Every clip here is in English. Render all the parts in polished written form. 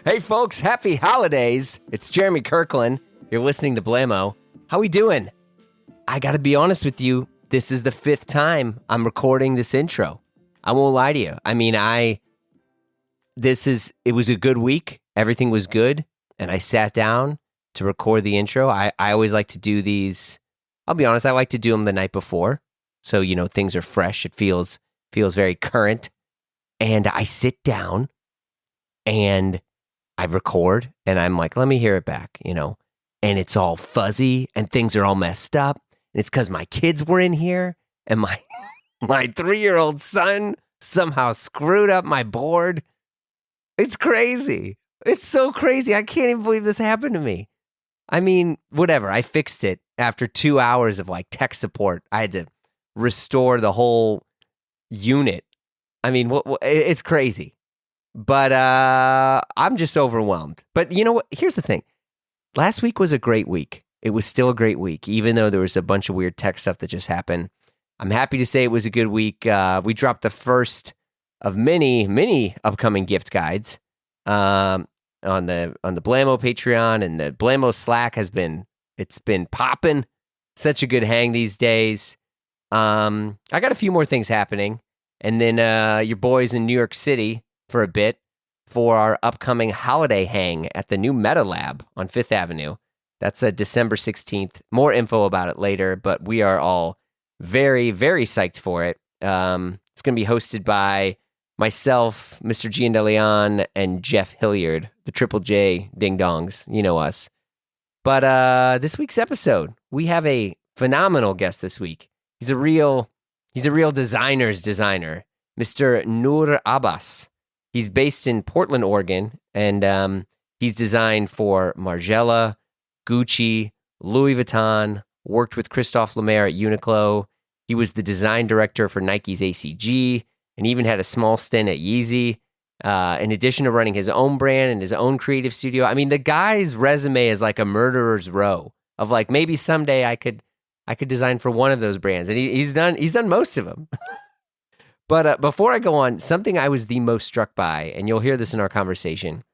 Hey folks, happy holidays. It's Jeremy Kirkland. You're listening to Blamo. How we doing? I gotta be honest with you, this is the 5th time I'm recording this intro. I won't lie to you. I mean, it was a good week. Everything was good. And I sat down to record the intro. I always like to do these. I'll be honest, I like to do them the night before. So, things are fresh. It feels very current. And I sit down and I record and I'm like, let me hear it back, and it's all fuzzy and things are all messed up. And it's because my kids were in here and my 3-year-old son somehow screwed up my board. It's crazy. It's so crazy. I can't even believe this happened to me. I mean, whatever. I fixed it after 2 hours of tech support. I had to restore the whole unit. I mean, it's crazy. But I'm just overwhelmed. But you know what? Here's the thing. Last week was a great week. It was still a great week, even though there was a bunch of weird tech stuff that just happened. I'm happy to say it was a good week. We dropped the first of many upcoming gift guides on the Blamo Patreon, and the Blamo Slack it's been popping. Such a good hang these days. I got a few more things happening, and then your boys in New York City for a bit for our upcoming holiday hang at the new Meta Lab on 5th Avenue. That's December 16th. More info about it later, but we are all very, very psyched for it. It's going to be hosted by myself, Mr. Giandeleon, and Jeff Hilliard, the Triple J Ding Dongs. You know us. But this week's episode, we have a phenomenal guest this week. He's a real designer's designer, Mr. Nur Abbas. He's based in Portland, Oregon, and he's designed for Margiela, Gucci, Louis Vuitton, worked with Christophe Lemaire at UniqloU. He was the design director for Nike's ACG, and even had a small stint at Yeezy. In addition to running his own brand and his own creative studio. I mean, the guy's resume is like a murderer's row of maybe someday I could design for one of those brands, and he's done most of them. But before I go on, something I was the most struck by, and you'll hear this in our conversation,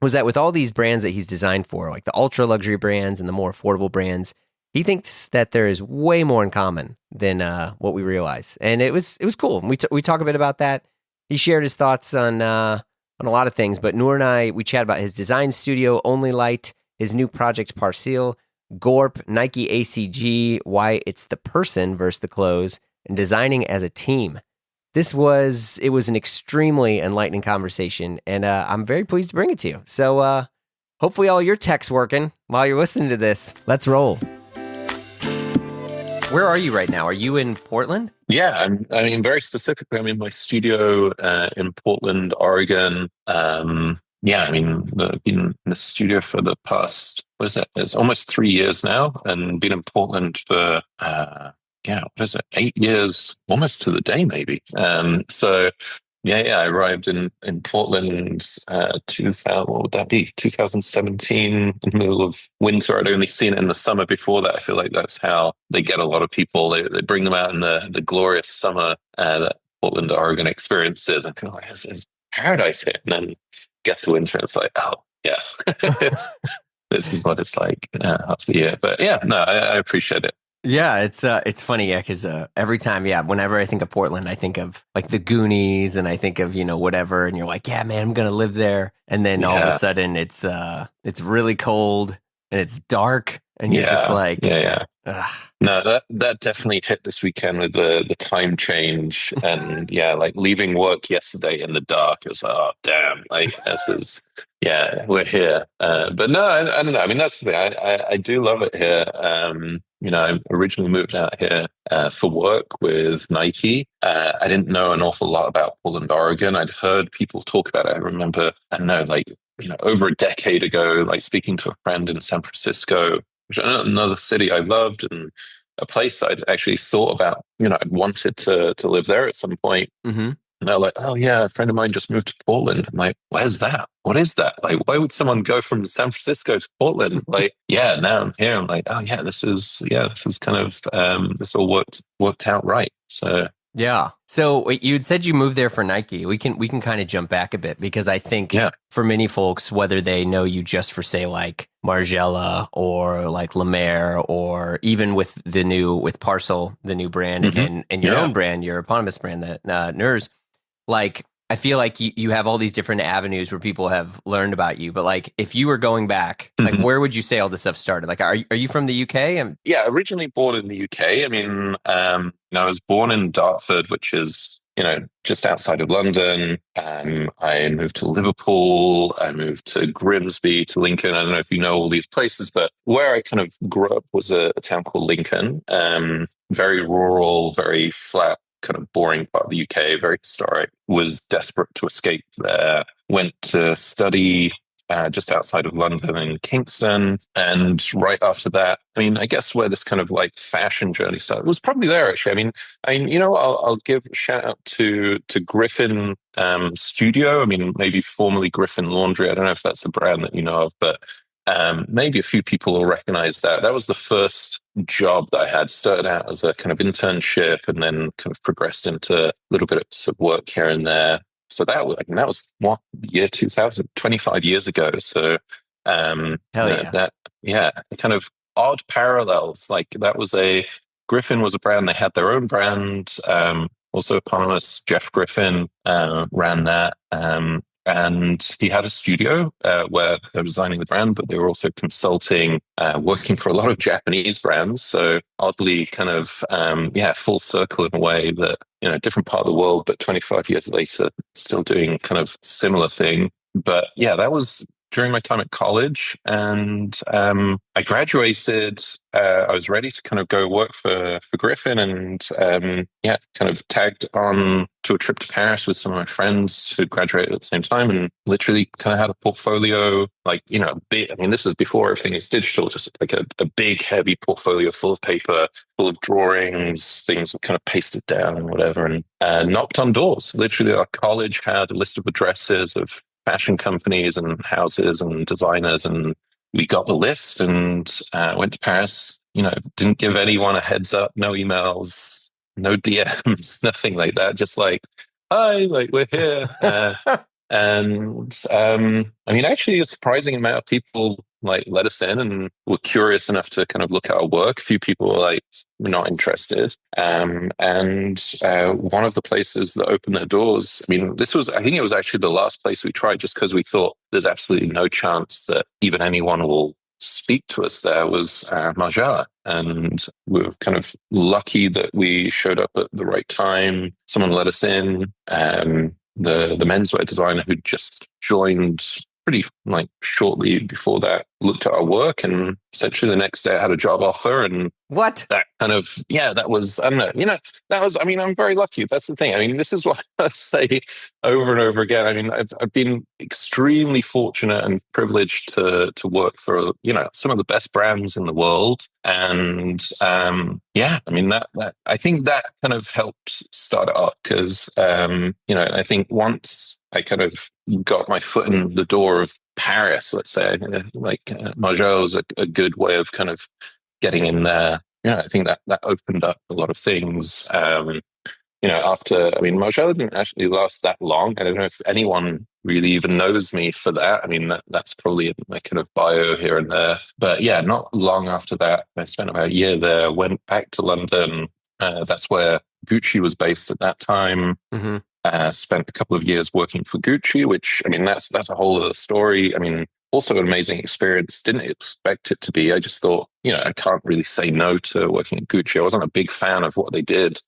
was that with all these brands that he's designed for, like the ultra luxury brands and the more affordable brands, he thinks that there is way more in common than what we realize, and it was cool. We talk a bit about that. He shared his thoughts on a lot of things, but Nur and I, we chat about his design studio, Onlylight, his new project Parsel, gorp, Nike ACG, why it's the person versus the clothes, and designing as a team. It was an extremely enlightening conversation, and I'm very pleased to bring it to you. So hopefully all your tech's working while you're listening to this. Let's roll. Where are you right now? Are you in Portland? Yeah, I mean, very specifically, I'm in my studio in Portland, Oregon. Yeah, I mean, I've been in the studio for the past, it's almost 3 years now, and been in Portland for, 8 years, almost to the day, maybe. So, I arrived in Portland, 2017, in the middle of winter. I'd only seen it in the summer before that. I feel like that's how they get a lot of people. They bring them out in the glorious summer that Portland, Oregon experiences, and feel like it's paradise here. And then get to winter, and it's like, oh, yeah, this is what it's like half the year. But yeah, no, I appreciate it. Yeah, it's funny, because every time, whenever I think of Portland, I think of the Goonies, and I think of whatever, and you're like, yeah, man, I'm gonna live there, and then all of a sudden it's really cold and it's dark, and you're just like, ugh. No, that definitely hit this weekend with the time change, and leaving work yesterday in the dark. It was like, oh damn, this is we're here. But no, I don't know. I mean, that's the thing. I do love it here. I originally moved out here for work with Nike. I didn't know an awful lot about Portland, Oregon. I'd heard people talk about it. I remember, over a decade ago, speaking to a friend in San Francisco, which is another city I loved, and a place I'd actually thought about. I'd wanted to live there at some point. Mm-hmm. And they're like, oh yeah, a friend of mine just moved to Portland. I'm like, where's that? What is that? Why would someone go from San Francisco to Portland? Now I'm here. I'm like, oh yeah, this is kind of, this all worked out right. So Yeah. So wait, you'd said you moved there for Nike. We can kind of jump back a bit because I think Yeah. for many folks, whether they know you just for say like Margiela or like Lemaire, or even with Parsel, the new brand, and your own brand, your eponymous brand, that gnuhr's, like I feel like you have all these different avenues where people have learned about you. But like if you were going back, like where would you say all this stuff started? Like are you from the UK? Yeah, originally born in the UK. I mean, I was born in Dartford, which is, just outside of London. I moved to Liverpool. I moved to Grimsby, to Lincoln. I don't know if you know all these places, but where I kind of grew up was a town called Lincoln. Very rural, very flat, kind of boring part of the UK, very historic. Was desperate to escape there. Went to study just outside of London in Kingston. And right after that, I mean, I guess where this kind of like fashion journey started was probably there, actually. I'll give a shout out to Griffin Studio. I mean, maybe formerly Griffin Laundry. I don't know if that's a brand that you know of, but maybe a few people will recognize that. That was the first job that I had. Started out as a kind of internship and then kind of progressed into a little bit of work here and there. So that was what, year 2000, 25 years ago. So Hell yeah. kind of odd parallels. Like Griffin was a brand. They had their own brand. Also eponymous Jeff Griffin ran that. And he had a studio where they were designing the brand, but they were also consulting, working for a lot of Japanese brands. So oddly kind of, full circle in a way that, different part of the world, but 25 years later, still doing kind of similar thing. But yeah, that was during my time at college. And I graduated. I was ready to kind of go work for Griffin, and kind of tagged on to a trip to Paris with some of my friends who graduated at the same time, and literally kind of had a portfolio, like, big. I mean, this was before everything is digital, just like a big, heavy portfolio full of paper, full of drawings, things were kind of pasted down and whatever, and knocked on doors. Literally, our college had a list of addresses of fashion companies and houses and designers, and we got the list and went to Paris. Didn't give anyone a heads up, no emails, no DMs, nothing like that. Just like, hi, like we're here. Actually, a surprising amount of people like let us in and were curious enough to kind of look at our work. A few people were like, we're not interested. And one of the places that opened their doors, I think it was actually the last place we tried, just because we thought there's absolutely no chance that even anyone will speak to us there, was Margiela. And we were kind of lucky that we showed up at the right time. Someone let us in. The menswear designer who just joined pretty like shortly before that looked at our work, and essentially the next day I had a job offer. And what? That kind of, that was, I don't know, I'm very lucky. That's the thing. I mean, this is what I say over and over again. I mean, I've been extremely fortunate and privileged to work for, some of the best brands in the world. And that I think that kind of helped start it off, because, I think once I kind of got my foot in the door of Paris, let's say, like Margiela was a good way of kind of getting in there. I think that opened up a lot of things. Margiela didn't actually last that long. I don't know if anyone really even knows me for that. I mean, that's probably in my kind of bio here and there. But yeah, not long after that, I spent about a year there, went back to London. That's where Gucci was based at that time. Mm-hmm. Spent a couple of years working for Gucci, which, I mean, that's a whole other story. I mean, also an amazing experience. Didn't expect it to be. I just thought, I can't really say no to working at Gucci. I wasn't a big fan of what they did,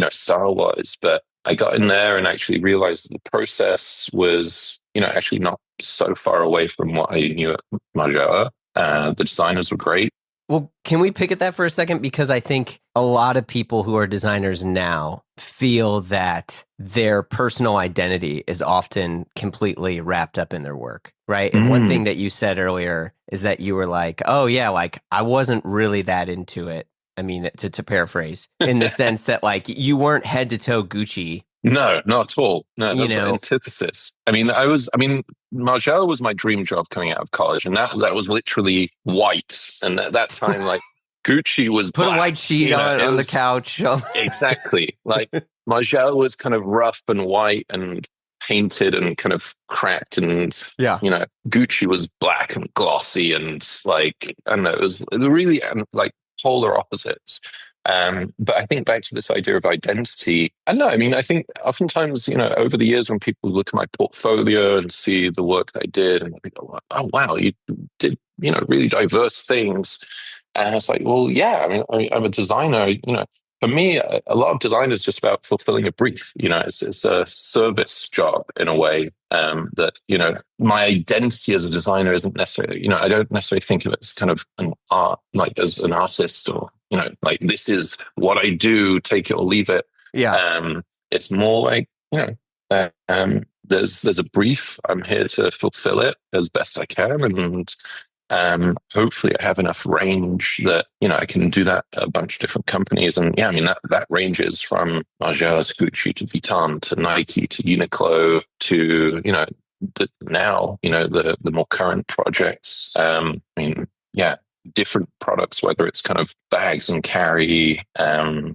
style-wise, but I got in there and actually realized that the process was, actually not so far away from what I knew at Margiela. The designers were great. Well, can we pick at that for a second? Because I think a lot of people who are designers now feel that their personal identity is often completely wrapped up in their work, right? And one thing that you said earlier is that you were like, oh yeah, like I wasn't really that into it. I mean, to paraphrase, in the sense that like you weren't head to toe Gucci. No, not at all. No, that's the antithesis. Margiela was my dream job coming out of college, and that was literally white. And at that time, like Gucci was put black, a white sheet on the couch. Exactly. Like Margiela was kind of rough and white and painted and kind of cracked, and Yeah. Gucci was black and glossy and like, I don't know, it was really like polar opposites. But I think back to this idea of identity, I don't know. I mean, I think oftentimes, over the years when people look at my portfolio and see the work that I did, and they go, "Oh wow, you did really diverse things." And it's like, well, yeah. I mean, I'm a designer. For me, a lot of design is just about fulfilling a brief. It's a service job in a way. That my identity as a designer isn't necessarily. I don't necessarily think of it as kind of an art, like as an artist, or like this is what I do, take it or leave it. Yeah. It's more like there's a brief. I'm here to fulfill it as best I can, and hopefully I have enough range that, I can do that at a bunch of different companies. And yeah, I mean, that ranges from Margiela to Gucci to Vuitton to Nike to UniqloU to, the more current projects. I mean, yeah, different products, whether it's kind of bags and carry,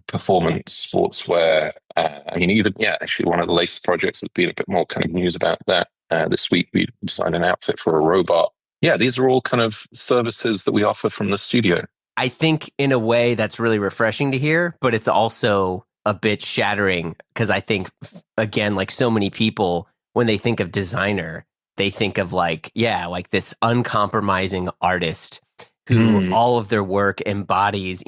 performance, sportswear. I mean, even, yeah, actually one of the latest projects has been a bit more kind of news about that. This week we designed an outfit for a robot. Yeah, these are all kind of services that we offer from the studio. I think in a way that's really refreshing to hear, but it's also a bit shattering because I think, again, like so many people, when they think of designer, they think of like this uncompromising artist who all of their work embodies,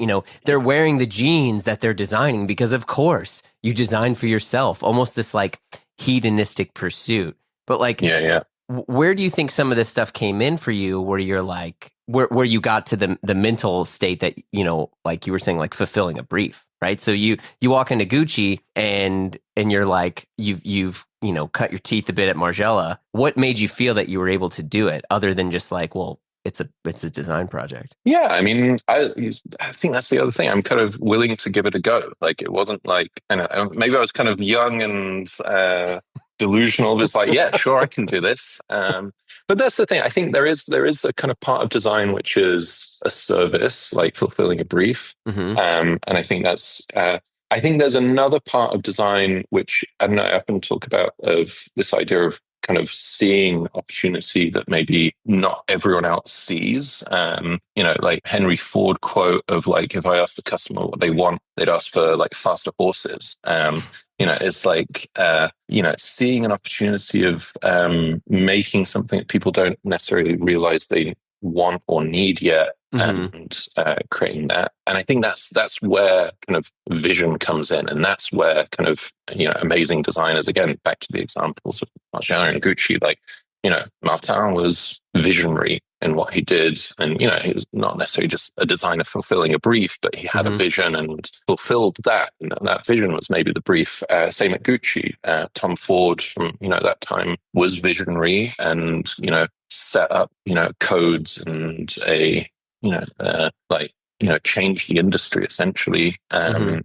they're wearing the jeans that they're designing because of course you design for yourself, almost this like hedonistic pursuit. But like, yeah. Where do you think some of this stuff came in for you where you're like, where you got to the mental state that, like you were saying, like fulfilling a brief, right? So you walk into Gucci and you're like, you've cut your teeth a bit at Margiela. What made you feel that you were able to do it other than just like, well, it's a design project? Yeah, I mean, I think that's the other thing. I'm kind of willing to give it a go. Like, it wasn't like, I don't know, maybe I was kind of young and delusional. It's like, yeah, sure, I can do this. But that's the thing. I think there is a kind of part of design which is a service, like fulfilling a brief. Mm-hmm. And I think that's. I think there's another part of design which I don't know. I often talk about of this idea of kind of seeing opportunity that maybe not everyone else sees. Like Henry Ford quote of like, if I ask the customer what they want, they'd ask for like faster horses. It's like, seeing an opportunity of making something that people don't necessarily realize they want or need yet. And creating that. And I think that's where kind of vision comes in. And that's where kind of, amazing designers, again, back to the examples of Margiela and Gucci, like, Martin was visionary in what he did. And, he was not necessarily just a designer fulfilling a brief, but he had a vision and fulfilled that. And that vision was maybe the brief. Same at Gucci. Tom Ford from, that time was visionary and, set up, codes and change the industry essentially. And,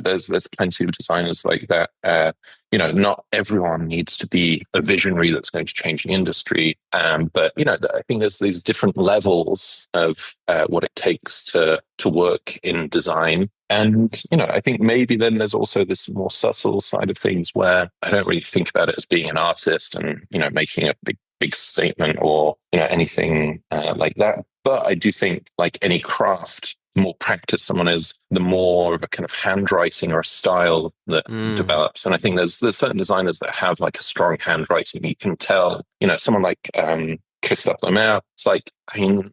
there's plenty of designers like that. Not everyone needs to be a visionary that's going to change the industry. But, I think there's these different levels of what it takes to work in design. And, I think maybe then there's also this more subtle side of things where I don't really think about it as being an artist and, making a big statement or, anything like that. But I do think like any craft, the more practice someone is, the more of a kind of handwriting or a style that develops. And I think there's certain designers that have like a strong handwriting. You can tell, someone like Christophe Lemaire, it's like, I mean,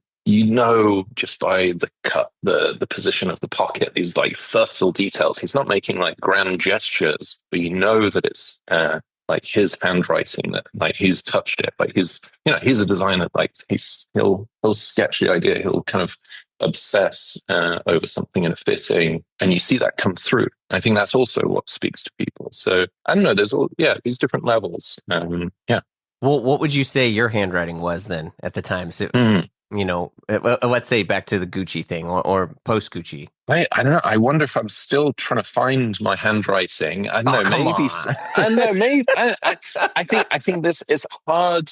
just by the cut, the position of the pocket, these like subtle details. He's not making like grand gestures, but that it's like his handwriting, that like he's touched it. Like he's a designer. Like he'll sketch the idea. He'll kind of obsess over something in a fitting, and you see that come through. I think that's also what speaks to people. So I don't know. There's these different levels. Yeah. Well, what would you say your handwriting was then at the time? So, let's say back to the Gucci thing or post Gucci. I don't know. I wonder if I'm still trying to find my handwriting. I don't Oh, know. come Maybe. on. I don't know. Maybe. I think this is hard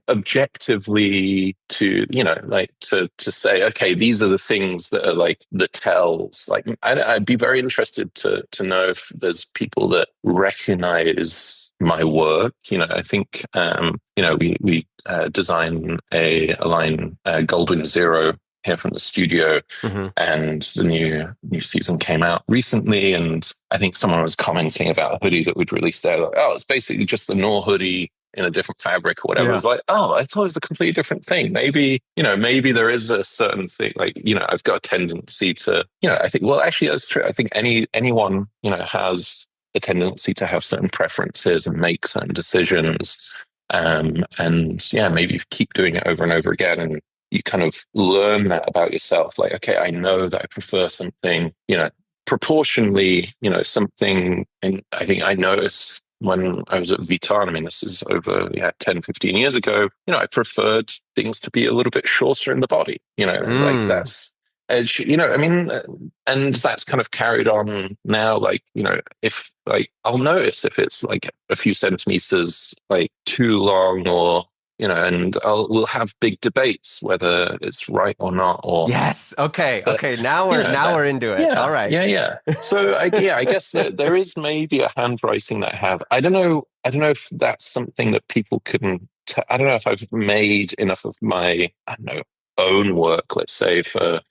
objectively to like to say. Okay, these are the things that are like the tells. Like I'd be very interested to know if there's people that recognize my work. I think we design a line Goldwyn Zero here from the studio, Hmm. and the new season came out recently, and I think someone was commenting about a hoodie that we'd released there, like, oh, it's basically just the Nor hoodie in a different fabric or whatever. Yeah. It's like, oh, I thought it was a completely different thing. Maybe there is a certain thing, like, I've got a tendency to, I think, well, actually that's true. I think anyone, has a tendency to have certain preferences and make certain decisions. And yeah, maybe you keep doing it over and over again, and you kind of learn that about yourself. Like, okay, I know that I prefer something, proportionally, something. And I think I noticed when I was at Vuitton, I mean, this is over 10, 15 years ago, I preferred things to be a little bit shorter in the body, like that's edge, I mean, and that's kind of carried on now. Like, if like, I'll notice if it's like a few centimeters, like too long, or and we'll have big debates whether it's right or not. Or Yes. Okay. but Okay. Now we're into it. All right. yeah. So I guess that there is maybe a handwriting that I have. I don't know. If that's something that people can. I don't know if I've made enough of my own work, let's say, for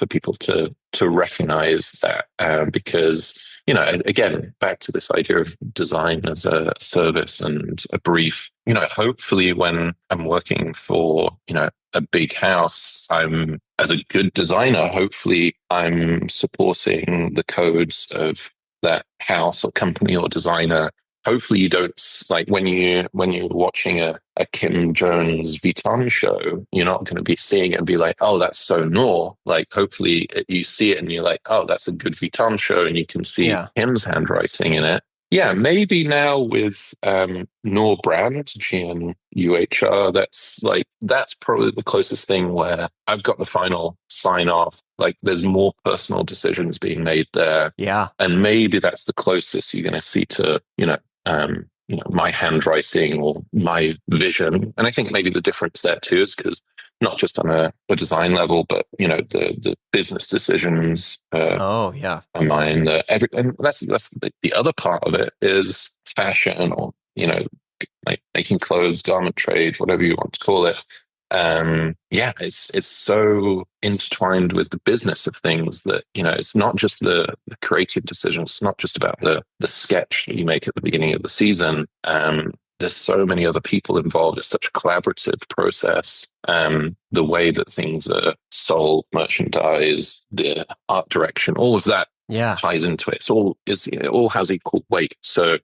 people to recognize that, because again, back to this idea of design as a service and a brief. Hopefully when I'm working for a big house, I'm, as a good designer, hopefully I'm supporting the codes of that house or company or designer. Hopefully you don't, like, when you're watching a Kim Jones Vuitton show, you're not going to be seeing it and be like, oh, that's so Nur. Like, hopefully you see it and you're like, oh, that's a good Vuitton show, and you can see Kim's handwriting in it. Yeah, maybe now with Nur brand, GNUHR, that's probably the closest thing where I've got the final sign off. Like, there's more personal decisions being made there. Yeah. And maybe that's the closest you're going to see to, my handwriting or my vision. And I think maybe the difference there too is because not just on a design level, but the business decisions Oh yeah. are mine. And that's the other part of it is fashion, or like making clothes, garment trade, whatever you want to call it. It's so intertwined with the business of things that it's not just the creative decisions. It's not just about the sketch that you make at the beginning of the season. There's so many other people involved. It's such a collaborative process. The way that things are sold, merchandise, the art direction, all of that ties into it. It all has equal weight. So,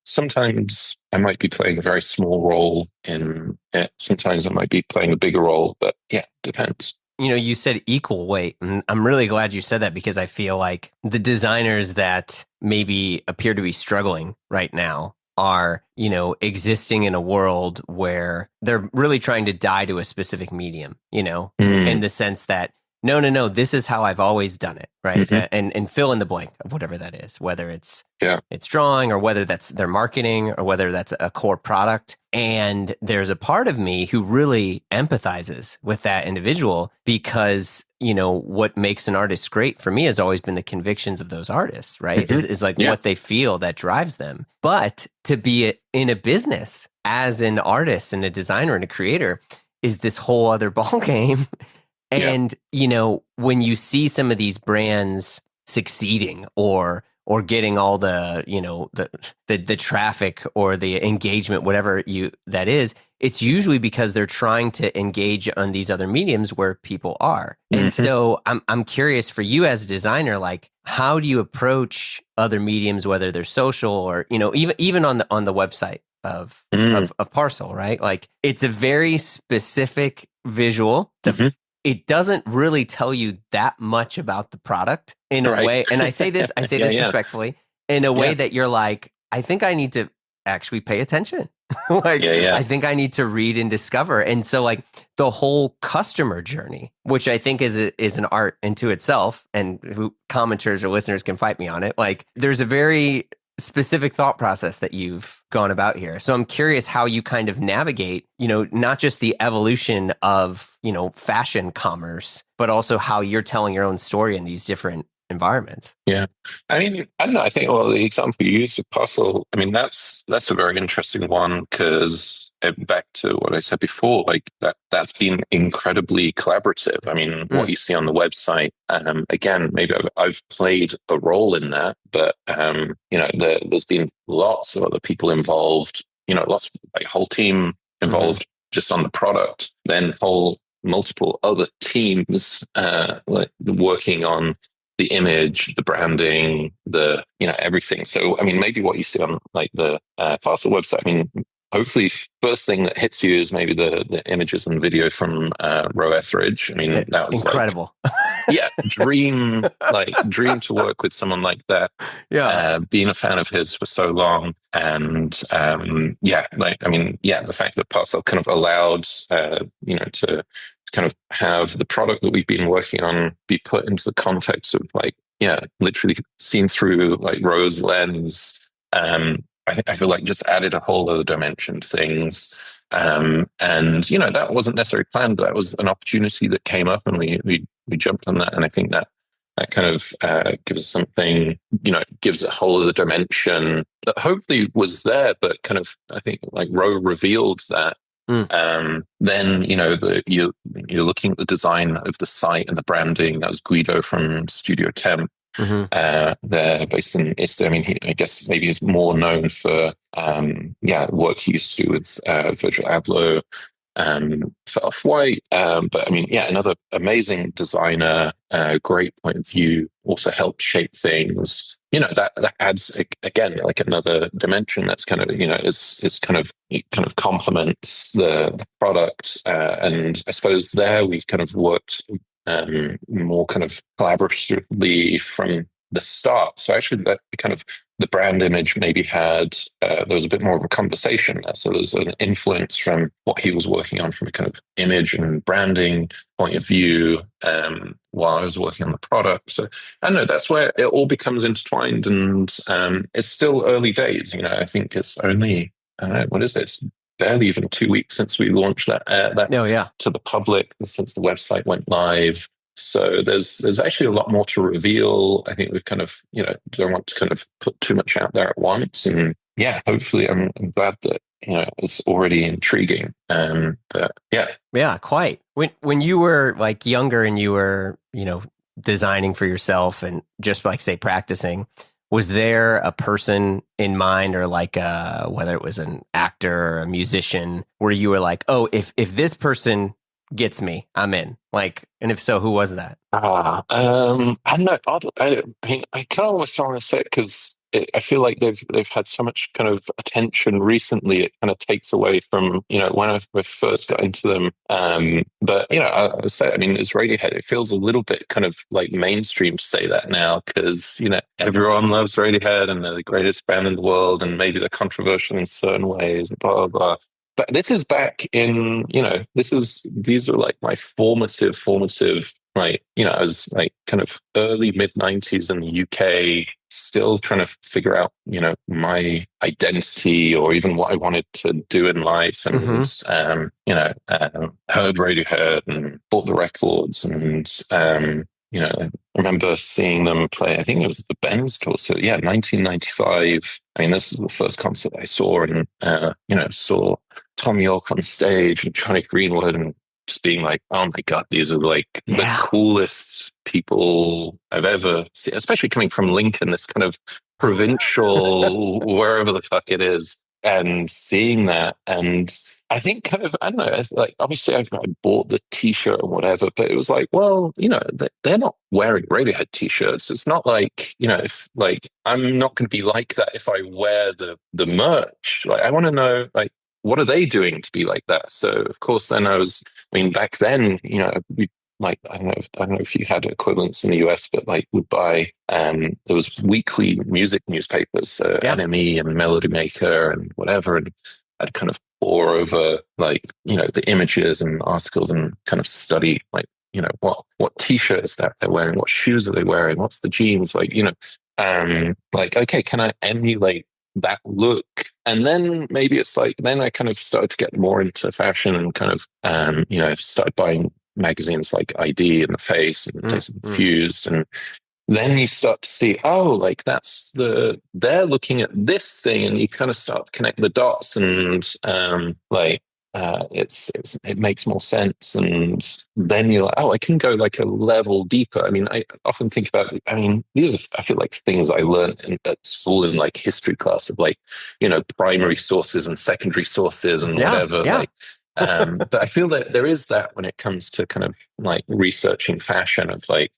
sometimes I might be playing a very small role in it. Sometimes I might be playing a bigger role, but yeah, depends. You said equal weight, and I'm really glad you said that, because I feel like the designers that maybe appear to be struggling right now are, existing in a world where they're really trying to die to a specific medium, in the sense that, no, this is how I've always done it, right? Mm-hmm. And fill in the blank of whatever that is, whether it's drawing, or whether that's their marketing, or whether that's a core product. And there's a part of me who really empathizes with that individual, because, what makes an artist great for me has always been the convictions of those artists, right? Mm-hmm. Is like what they feel that drives them. But to be in a business as an artist and a designer and a creator is this whole other ballgame. And, when you see some of these brands succeeding or getting all the, the traffic or the engagement, whatever that is, it's usually because they're trying to engage on these other mediums where people are. And so I'm curious, for you as a designer, like, how do you approach other mediums, whether they're social or, even on the website of Parsel, right? Like, it's a very specific visual. It doesn't really tell you that much about the product in a way. And I say this respectfully, in a way that you're like, I think I need to actually pay attention. Like, Yeah, yeah. I think I need to read and discover. And so like the whole customer journey, which I think is an art into itself, and who commenters or listeners can fight me on it. Like, there's a very specific thought process that you've gone about here. So I'm curious how you kind of navigate, not just the evolution of, fashion commerce, but also how you're telling your own story in these different environments. Yeah. I mean, I don't know. I think, well, the example you used with Parsel, I mean, that's a very interesting one because back to what I said before, like that's been incredibly collaborative. I mean, what you see on the website, again, maybe I've played a role in that, but, there's been lots of other people involved, lots of like whole team involved just on the product, then multiple other teams, like working on the image, the branding, everything. So, I mean, maybe what you see on like the Parsel website, I mean, hopefully first thing that hits you is maybe the images and video from Row Etheridge. I mean, that was incredible. Yeah, dream to work with someone like that. Yeah. Being a fan of his for so long. And the fact that Parsel kind of allowed, to kind of have the product that we've been working on be put into the context of literally seen through like Rose lens. I feel like just added a whole other dimension to things. And that wasn't necessarily planned, but that was an opportunity that came up, and we jumped on that. And I think that kind of gives us something, gives a whole other dimension that hopefully was there, but kind of, I think like Roe revealed that. Then, you're looking at the design of the site and the branding. That was Guido from Studio Temp. They're based in Iste. I mean, I guess maybe he's more known for work he used to do with Virgil Abloh for Off-White. But I mean, another amazing designer, great point of view, also helped shape things. That adds again like another dimension that's kind of it kind of complements the product. And I suppose there we kind of worked more kind of collaboratively from the start. So actually that kind of the brand image maybe had, there was a bit more of a conversation there. So there's an influence from what he was working on from a kind of image and branding point of view while I was working on the product. So I don't know, that's where it all becomes intertwined, and it's still early days. I think it's only, I don't know, what is it? Barely even 2 weeks since we launched that to the public, since the website went live. So there's actually a lot more to reveal. I think we've kind of, don't want to kind of put too much out there at once. And hopefully I'm glad that, it's already intriguing. But yeah. Yeah, quite. When you were like younger and you were, designing for yourself and just like say practicing, was there a person in mind, or like whether it was an actor or a musician, where you were like, oh, if this person gets me, I'm in? Like, and if so, who was that? I don't know. I kind of almost want to say it because I feel like they've had so much kind of attention recently. It kind of takes away from when I first got into them. But I would say, I mean, it's Radiohead. It feels a little bit kind of like mainstream to say that now because everyone loves Radiohead and they're the greatest band in the world, and maybe they're controversial in certain ways, and blah blah blah. But this is back in, these are like my formative, like, I was like kind of early mid-90s in the UK, still trying to figure out, my identity or even what I wanted to do in life. And, heard Radiohead and bought the records, and, I remember seeing them play, I think it was the Benz tour. So 1995. I mean, this is the first concert I saw, and, saw Tom York on stage and Johnny Greenwood, and just being like, oh my God, these are like the coolest people I've ever seen, especially coming from Lincoln, this kind of provincial, wherever the fuck it is, and seeing that. And I think kind of, I don't know, like obviously I bought the t-shirt or whatever, but it was like, well, they're not wearing Radiohead t-shirts. It's not like, if like, I'm not going to be like that if I wear the merch. Like, I want to know, like, what are they doing to be like that? So of course, then back then, we like I don't know if you had equivalents in the US, but like would buy there was weekly music newspapers, so Yeah. NME and Melody Maker and whatever, and I'd kind of pore over like the images and articles and kind of study like what t-shirts that they're wearing, what shoes are they wearing, what's the jeans like, like, okay, can I emulate that look? And then maybe it's like, then I kind of started to get more into fashion and kind of, started buying magazines like ID and The Face and Days Confused. And then you start to see, oh, like they're looking at this thing, and you kind of start to connect the dots, and it makes more sense. And then you're like, oh, I can go like a level deeper. I mean, I often think about, these are, I feel like things I learned at school in like history class of like, primary sources and secondary sources and whatever. Yeah. Like, but I feel that there is that when it comes to kind of like researching fashion of like,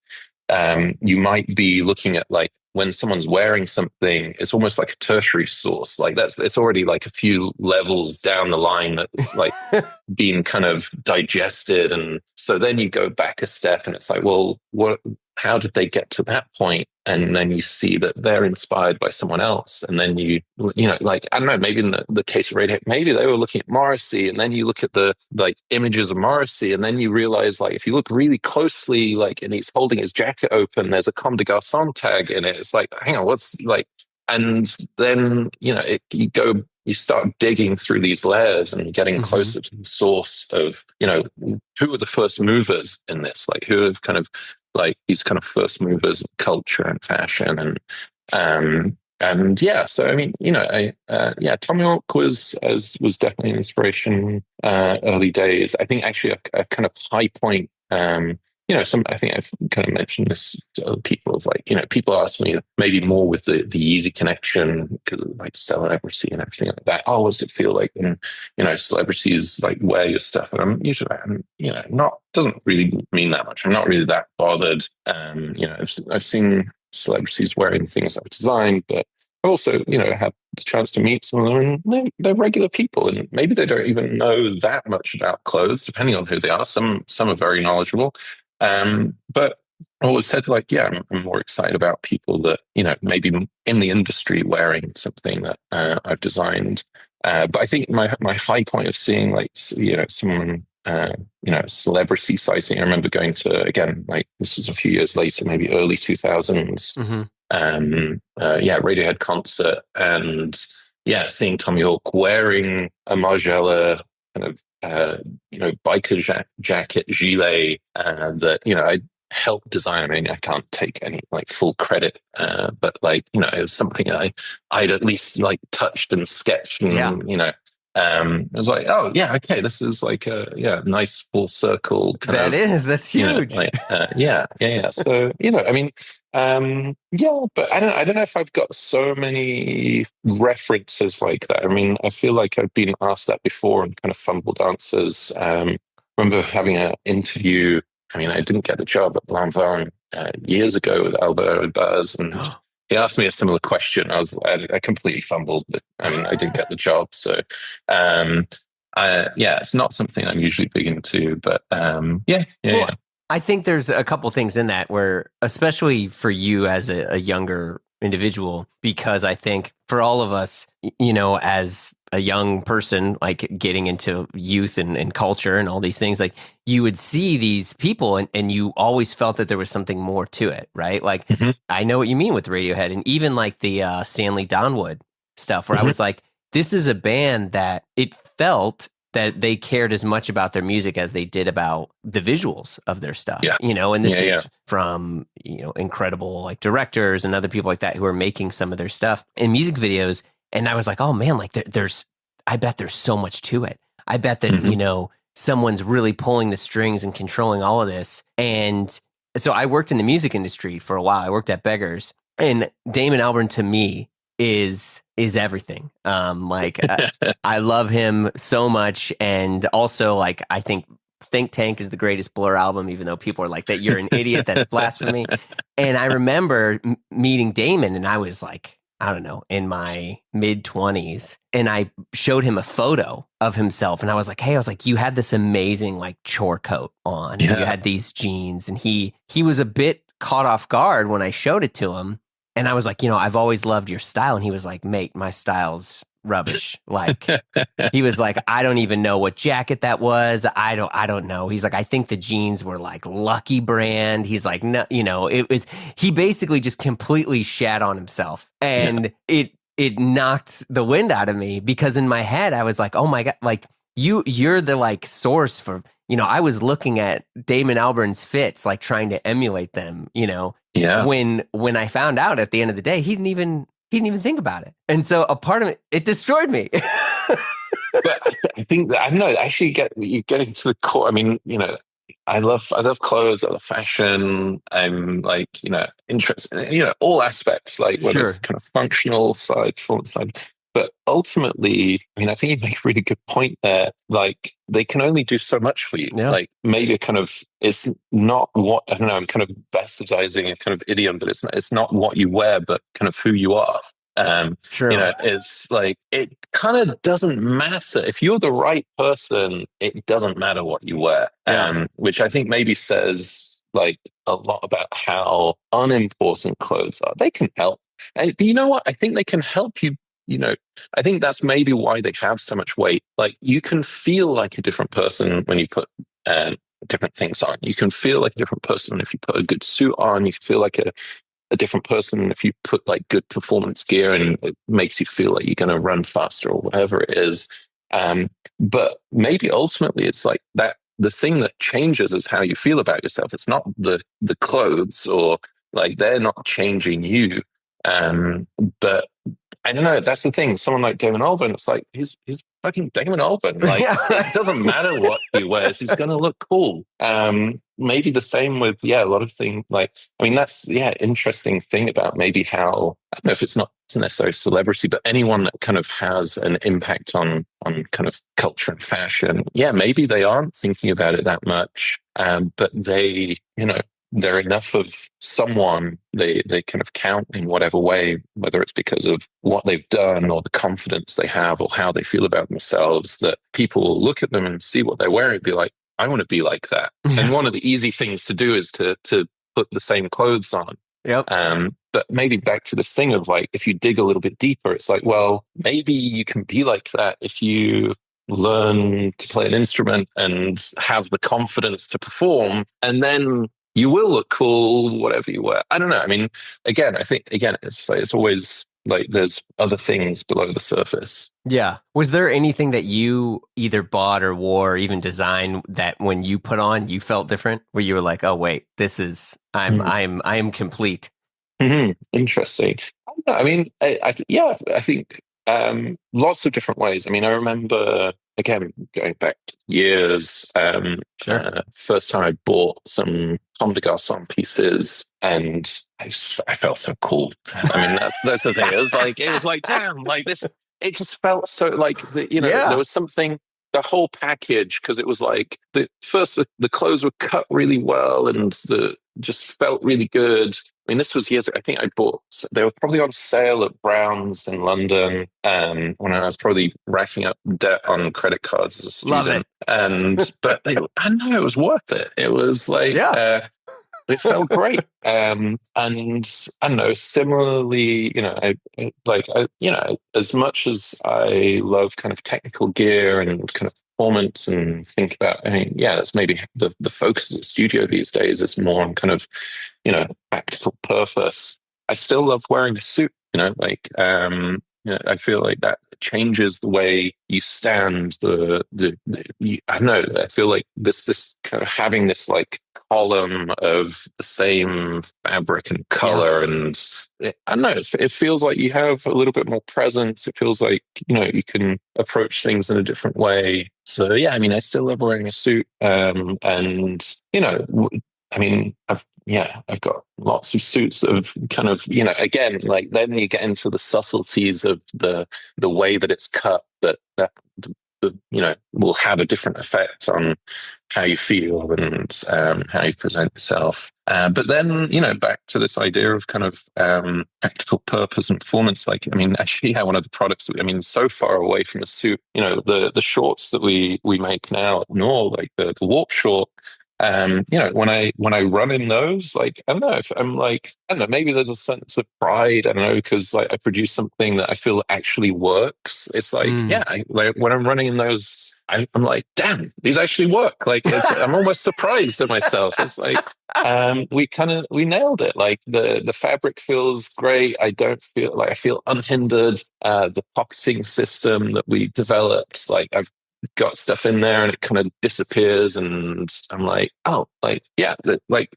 you might be looking at like when someone's wearing something, it's almost like a tertiary source. Like it's already like a few levels down the line that's like being kind of digested. And so then you go back a step and it's like, well, how did they get to that point? And then you see that they're inspired by someone else. And then like, I don't know, maybe in the case of Radiohead, maybe they were looking at Morrissey, and then you look at the like images of Morrissey, and then you realize like, if you look really closely, like, and he's holding his jacket open, there's a Comme des Garçons tag in it. It's like, hang on, what's like, and then, you start digging through these layers and getting closer to the source of, who are the first movers in this? Like, who are kind of like these kind of first movers of culture and fashion, and yeah. So I mean, Tommy Hawk was definitely an inspiration early days. I think actually a kind of high point. I think I've kind of mentioned this to other people. Of like, people ask me maybe more with the Yeezy connection, because of like celebrity and everything like that. Oh, what does it feel like when celebrities like wear your stuff? And I'm usually, not, doesn't really mean that much. I'm not really that bothered. I've seen celebrities wearing things I've designed, but I also, had the chance to meet some of them, and they're regular people, and maybe they don't even know that much about clothes, depending on who they are. Some are very knowledgeable. But I always said like, yeah, I'm more excited about people that, maybe in the industry wearing something that I've designed. But I think my high point of seeing like, someone, celebrity sizing. I remember going to, again, like this was a few years later, maybe early 2000s, Radiohead concert, and seeing Tommy Hawk wearing a Margiela kind of, biker jacket, gilet, that, I helped design. I mean, I can't take any like full credit, but like, it was something I'd at least like touched and sketched, and, I was like, oh yeah, okay, this is like a nice full circle kind of. That's huge. So I mean, but I don't know if I've got so many references like that. I mean, I feel like I've been asked that before and kind of fumbled answers. Remember having an interview. I mean, I didn't get the job at Blamo years ago with Nur Abbas, and he asked me a similar question. I completely fumbled, but I mean, I didn't get the job. So, it's not something I'm usually big into, but I think there's a couple things in that where, especially for you as a younger individual, because I think for all of us, as a young person, like getting into youth and culture and all these things, like you would see these people and you always felt that there was something more to it, right? Like, I know what you mean with Radiohead, and even like the Stanley Donwood stuff, where I was like, this is a band that it felt that they cared as much about their music as they did about the visuals of their stuff, and this is from, incredible like directors and other people like that who are making some of their stuff in music videos. And I was like, oh man, like I bet there's so much to it. I bet that, someone's really pulling the strings and controlling all of this. And so I worked in the music industry for a while. I worked at Beggars, and Damon Albarn to me is everything. I love him so much. And also, like, I think Think Tank is the greatest Blur album, even though people are like, that you're an idiot, that's blasphemy. And I remember meeting Damon, and I was like, I don't know, in my mid 20s. And I showed him a photo of himself. And I was like, hey, I was like, you had this amazing like chore coat on and you Yeah. had these jeans. And he was a bit caught off guard when I showed it to him. And I was like, I've always loved your style. And he was like, mate, my style's rubbish. Like, he was like, I don't even know what jacket that was. I don't know. He's like, I think the jeans were like Lucky Brand. He's like, no, it was, he basically just completely shat on himself. And it knocked the wind out of me because in my head, I was like, oh my God, like you're the like source for, I was looking at Damon Albarn's fits, like trying to emulate them, Yeah. when I found out at the end of the day, he didn't even think about it. And so a part of it destroyed me. But I think that I don't know. Actually, you're getting to the core. I mean, I love clothes. I love fashion. I'm like, interested in, all aspects, like whether Sure. it's kind of functional side, performance side. But ultimately, I mean, I think you make a really good point there. Like, they can only do so much for you. Yeah. Like, maybe it's not what, I don't know, I'm kind of bastardizing a kind of idiom, but it's not what you wear, but kind of who you are. Sure. It's like, it kind of doesn't matter. If you're the right person, it doesn't matter what you wear. Yeah. Which I think maybe says like a lot about how unimportant clothes are. They can help. And you know what? I think they can help you. I think that's maybe why they have so much weight. Like, you can feel like a different person when you put different things on. You can feel like a different person if you put a good suit on. You can feel like a different person if you put like good performance gear and it makes you feel like you're going to run faster or whatever it is. But maybe ultimately it's like that. The thing that changes is how you feel about yourself. It's not the clothes, or like they're not changing you. But I don't know. That's the thing. Someone like Damon Albarn, it's like he's fucking Damon Albarn. Like, it doesn't matter what he wears; he's going to look cool. Maybe the same with a lot of things. Like, I mean, that's interesting thing about maybe how, I don't know if it's not necessarily celebrity, but anyone that kind of has an impact on kind of culture and fashion. Yeah, maybe they aren't thinking about it that much, but they, they're enough of someone, they kind of count in whatever way, whether it's because of what they've done or the confidence they have or how they feel about themselves, that people will look at them and see what they're wearing and be like, I want to be like that. And one of the easy things to do is to put the same clothes on. Yep. But maybe back to this thing of like, if you dig a little bit deeper, it's like, well, maybe you can be like that if you learn to play an instrument and have the confidence to perform, and then you will look cool, whatever you wear. I don't know. I mean, again, I think, it's like, it's always like there's other things below the surface. Yeah. Was there anything that you either bought or wore or even designed that when you put on, you felt different? Where you were like, oh, wait, this is, I am complete. Mm-hmm. Interesting. I don't know. I mean, I think lots of different ways. I mean, I remember, again, going back years, Sure. first time I bought some Comme des Garçons pieces, and I felt so cool. I mean, that's the thing. It was like, damn, like this. It just felt so like there was something. The whole package, because it was like the clothes were cut really well and just felt really good. I mean, this was years ago. I think they were probably on sale at Brown's in London when I was probably racking up debt on credit cards as a student. Love it. But I know it was worth it. It was like, it felt great. And I don't know, similarly, as much as I love kind of technical gear and kind of performance and think about, that's maybe the focus of the studio these days is more on kind of, practical purpose. I still love wearing a suit, I feel like that changes the way you stand. I don't know. I feel like this kind of having this like column of the same fabric and color, and I don't know. It feels like you have a little bit more presence. It feels like you can approach things in a different way. So yeah, I mean, I still love wearing a suit, and I mean, I've got lots of suits of kind of, again, like then you get into the subtleties of the way that it's cut, that the will have a different effect on how you feel and how you present yourself. But then, back to this idea of kind of practical purpose and performance. Like, I mean, actually, yeah, one of the products, so far away from a suit, the shorts that we make now at gnuhr, like the warp short, when I run in those, like, I don't know if I'm like, I don't know, maybe there's a sense of pride. I don't know, because like I produce something that I feel actually works. It's like, like when I'm running in those, I'm like, damn, these actually work. Like, I'm almost surprised at myself. It's like, we nailed it. Like the fabric feels great. I don't feel like I feel unhindered. The pocketing system that we developed, like I've got stuff in there and it kind of disappears, and I'm like, oh, like, yeah, like,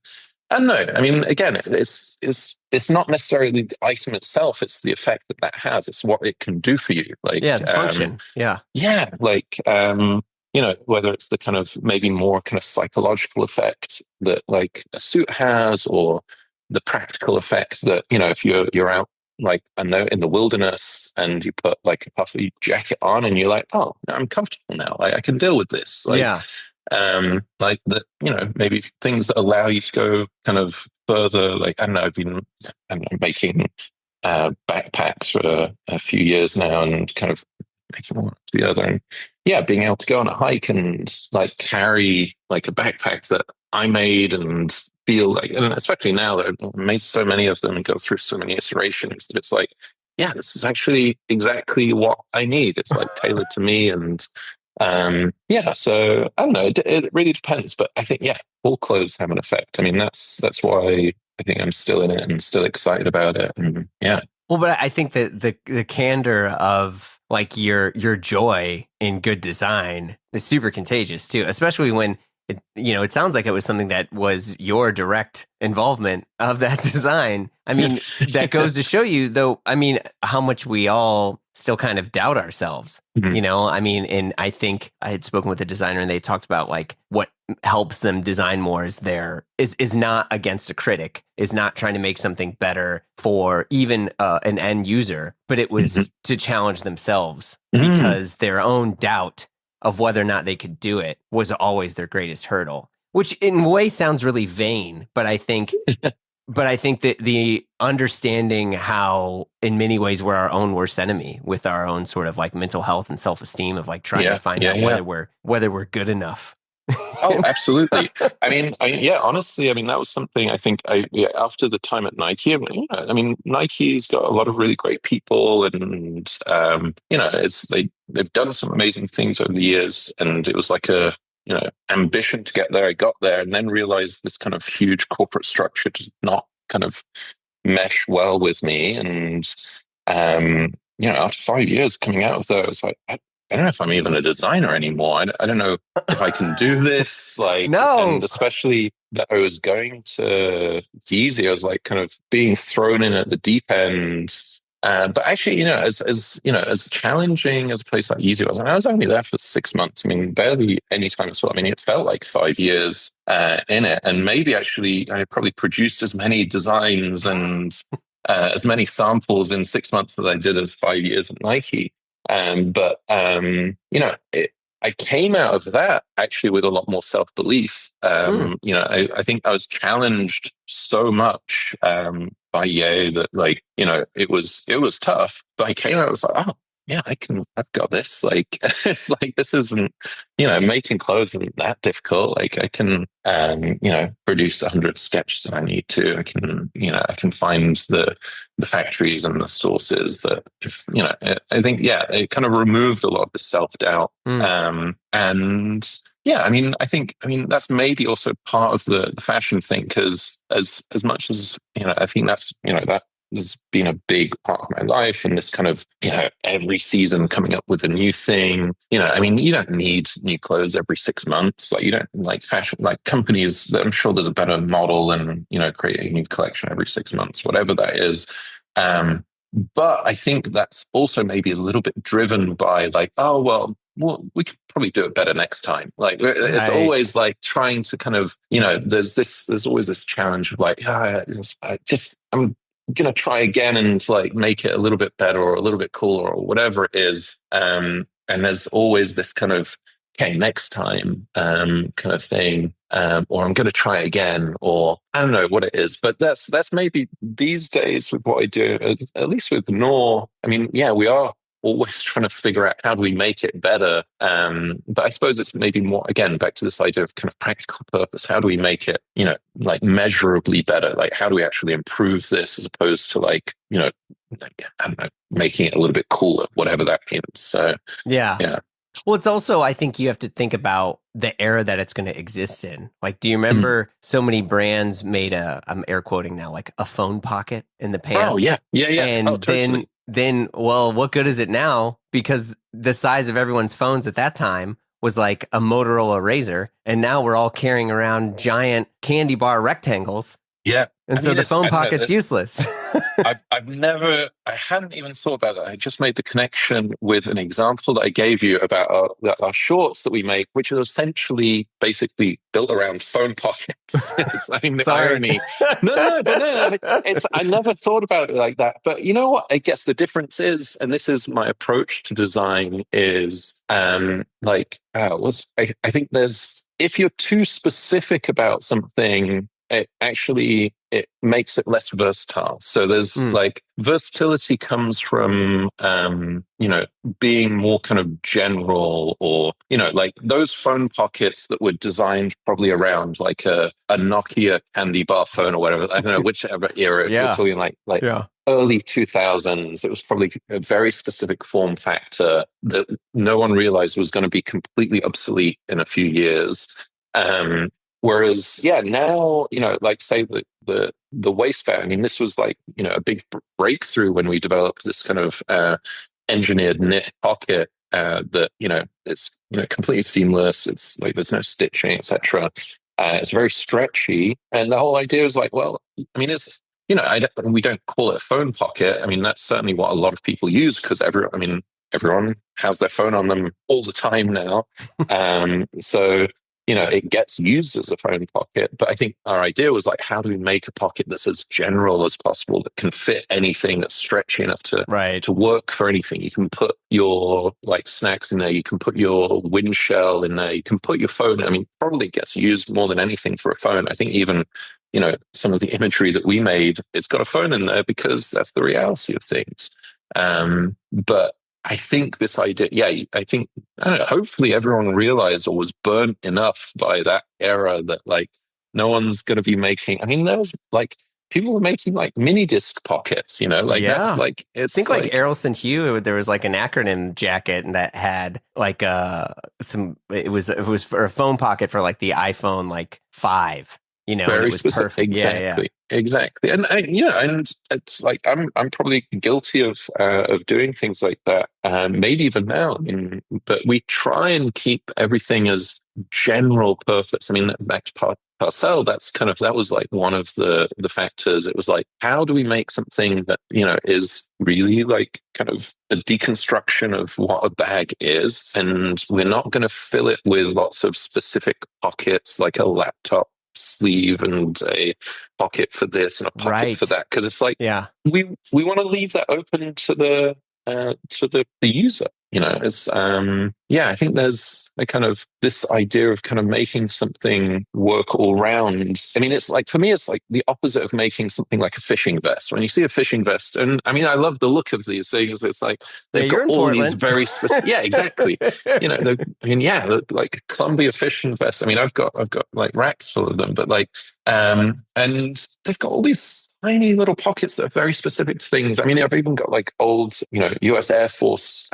I don't know. I mean, again, it's not necessarily the item itself; it's the effect that has. It's what it can do for you. Like, the function. Yeah, like, whether it's the kind of maybe more kind of psychological effect that like a suit has, or the practical effect that if you're out, like, I know, in the wilderness, and you put like a puffy jacket on and you're like, oh, I'm comfortable now. Like, I can deal with this. Like, like that, maybe things that allow you to go kind of further. Like, I don't know, I've been making backpacks for a few years now, and kind of making one to the other. And yeah, being able to go on a hike and like carry like a backpack that I made, and feel like, and especially now that I've made so many of them and go through so many iterations, that it's like, yeah, this is actually exactly what I need. It's like tailored to me. And yeah, so I don't know, it really depends. But I think, yeah, all clothes have an effect. I mean, that's why I think I'm still in it and still excited about it. And yeah. Well, but I think that the candor of like your joy in good design is super contagious too, especially when it sounds like it was something that was your direct involvement of that design. I mean, that goes to show you, though, I mean, how much we all still kind of doubt ourselves, I mean, and I think I had spoken with a designer, and they talked about like what helps them design more is not against a critic, is not trying to make something better for even an end user, but it was to challenge themselves, because their own doubt of whether or not they could do it was always their greatest hurdle, which in a way sounds really vain, but I think that the understanding how in many ways we're our own worst enemy with our own sort of like mental health and self-esteem of like trying to find out whether we're good enough. Oh, absolutely. I mean, honestly, I mean, that was something I think after the time at Nike, I mean, Nike's got a lot of really great people, and, they've done some amazing things over the years, and it was like a, ambition to get there. I got there and then realized this kind of huge corporate structure does not kind of mesh well with me. And, after 5 years coming out of there, I was like, I don't know if I'm even a designer anymore. I don't know if I can do this. Like, no. And especially that I was going to Yeezy, I was like kind of being thrown in at the deep end. But actually, as challenging as a place like Yeezy was, and I was only there for 6 months. I mean, barely any time as well. I mean, it felt like 5 years in it, and maybe actually I probably produced as many designs and as many samples in 6 months as I did in 5 years at Nike. I came out of that actually with a lot more self-belief. I think I was challenged so much by Ye that, like, it was tough. But I came out, I was like, oh, yeah, I've got this. Like, it's like, this isn't, making clothes isn't that difficult. Like, I can, produce 100 sketches if I need to. I can find the factories and the sources that, I think, it kind of removed a lot of the self-doubt. And yeah, I think that's maybe also part of the fashion thing, because as much as, I think that's, that has been a big part of my life, and this kind of, every season coming up with a new thing. You don't need new clothes every 6 months. Like, you don't, like, fashion, like, companies, I'm sure there's a better model and, create a new collection every 6 months, whatever that is. But I think that's also maybe a little bit driven by, like, oh, well, we could probably do it better next time. Like, it's always like trying to kind of, there's always this challenge of like, I'm going to try again and like make it a little bit better or a little bit cooler or whatever it is. and there's always this kind of, okay, next time, kind of thing, or I'm going to try again, or I don't know what it is. But that's maybe these days with what I do, at least with gnuhr. I mean, yeah, we are always trying to figure out how do we make it better. But I suppose it's maybe more, again, back to this idea of kind of practical purpose. How do we make it, like measurably better? Like, how do we actually improve this as opposed to like, like, I don't know, making it a little bit cooler, whatever that means. So, yeah. Well, it's also, I think you have to think about the era that it's going to exist in. Like, do you remember so many brands made I'm air quoting now, like a phone pocket in the pants? Oh, yeah. And totally. well, what good is it now? Because the size of everyone's phones at that time was like a Motorola Razr. And now we're all carrying around giant candy bar rectangles. Yeah. And so the phone pocket's useless. I hadn't even thought about that. I just made the connection with an example that I gave you about our shorts that we make, which are essentially basically built around phone pockets. I mean, the irony. No, I never thought about it like that. But you know what? I guess the difference is, and this is my approach to design, is I think if you're too specific about something, it makes it less versatile. So there's like versatility comes from, being more kind of general, or, like those phone pockets that were designed probably around like a Nokia candy bar phone or whatever. I don't know, whichever era. If you're talking like early 2000s, it was probably a very specific form factor that no one realized was going to be completely obsolete in a few years. Whereas, now, like say the waistband, I mean, this was like, a big breakthrough when we developed this kind of engineered knit pocket that, it's, completely seamless. It's like there's no stitching, etc. It's very stretchy. And the whole idea is like, well, I mean, it's, we don't call it a phone pocket. I mean, that's certainly what a lot of people use because everyone has their phone on them all the time now. So it gets used as a phone pocket. But I think our idea was like, how do we make a pocket that's as general as possible, that can fit anything, that's stretchy enough to work for anything? You can put your like snacks in there. You can put your wind shell in there. You can put your phone. I mean, probably gets used more than anything for a phone. I think even, some of the imagery that we made, it's got a phone in there because that's the reality of things. But I think this idea, I don't know, hopefully everyone realized or was burnt enough by that era that like no one's going to be making, I mean, there was like, people were making like mini disc pockets, that's like, it's I think like Errol and Hugh, there was like an acronym jacket and that had like it was for a phone pocket for like the iPhone like 5. Very it was specific. Perfect. Exactly. And and it's like I'm probably guilty of doing things like that. Maybe even now. I mean, but we try and keep everything as general purpose. I mean, back to Parsel, that was like one of the factors. It was like, how do we make something that is really like kind of a deconstruction of what a bag is, and we're not going to fill it with lots of specific pockets like a laptop sleeve and a pocket for this and a pocket for that, because it's like we want to leave that open to the user. It's I think there's a kind of this idea of kind of making something work all round. I mean, it's like, for me, it's like the opposite of making something like a fishing vest. When you see a fishing vest, and I mean, I love the look of these things. It's like they've got all these very specific, exactly. Like Columbia fishing vest. I mean, I've got like racks full of them, but like, and they've got all these tiny little pockets that are very specific to things. I mean, I've even got like old, US Air Force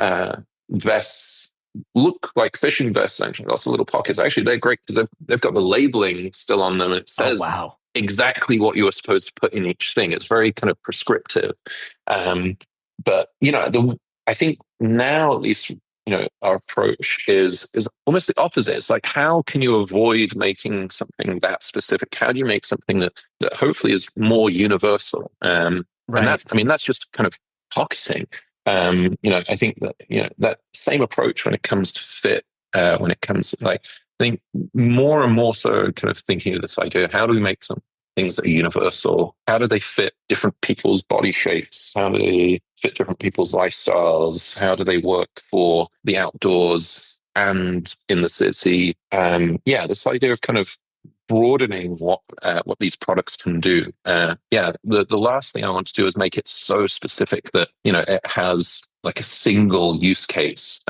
vests, look like fishing vests, actually. Lots of little pockets. Actually, they're great because they've got the labeling still on them. And it says exactly what you were supposed to put in each thing. It's very kind of prescriptive. But, I think now, at least, our approach is almost the opposite. It's like, how can you avoid making something that specific? How do you make something that hopefully is more universal? And that's just kind of pocketing. I think that, that same approach when it comes to fit, when it comes to like, I think more and more so kind of thinking of this idea, how do we make things that are universal? How do they fit different people's body shapes? How do they fit different people's lifestyles? How do they work for the outdoors and in the city? This idea of kind of broadening what these products can do. The last thing I want to do is make it so specific that it has like a single use case.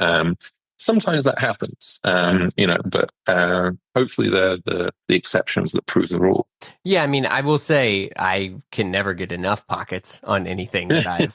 Sometimes that happens, but hopefully they're the exceptions that prove the rule. Yeah, I mean, I will say I can never get enough pockets on anything that I've,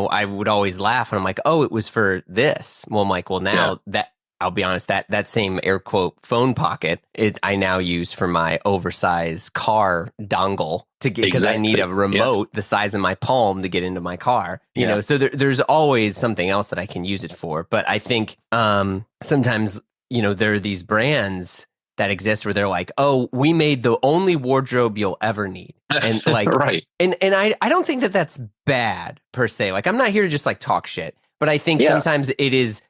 I would always laugh and I'm like, oh, it was for this. Well, I'm like, well, now that I'll be honest, that same air quote phone pocket, I now use for my oversized car dongle to get, because I need a remote the size of my palm to get into my car. You know, so there's always something else that I can use it for. But I think sometimes, there are these brands that exist where they're like, oh, we made the only wardrobe you'll ever need. And like, right. And I don't think that that's bad per se. Like, I'm not here to just like talk shit. But I think sometimes it is,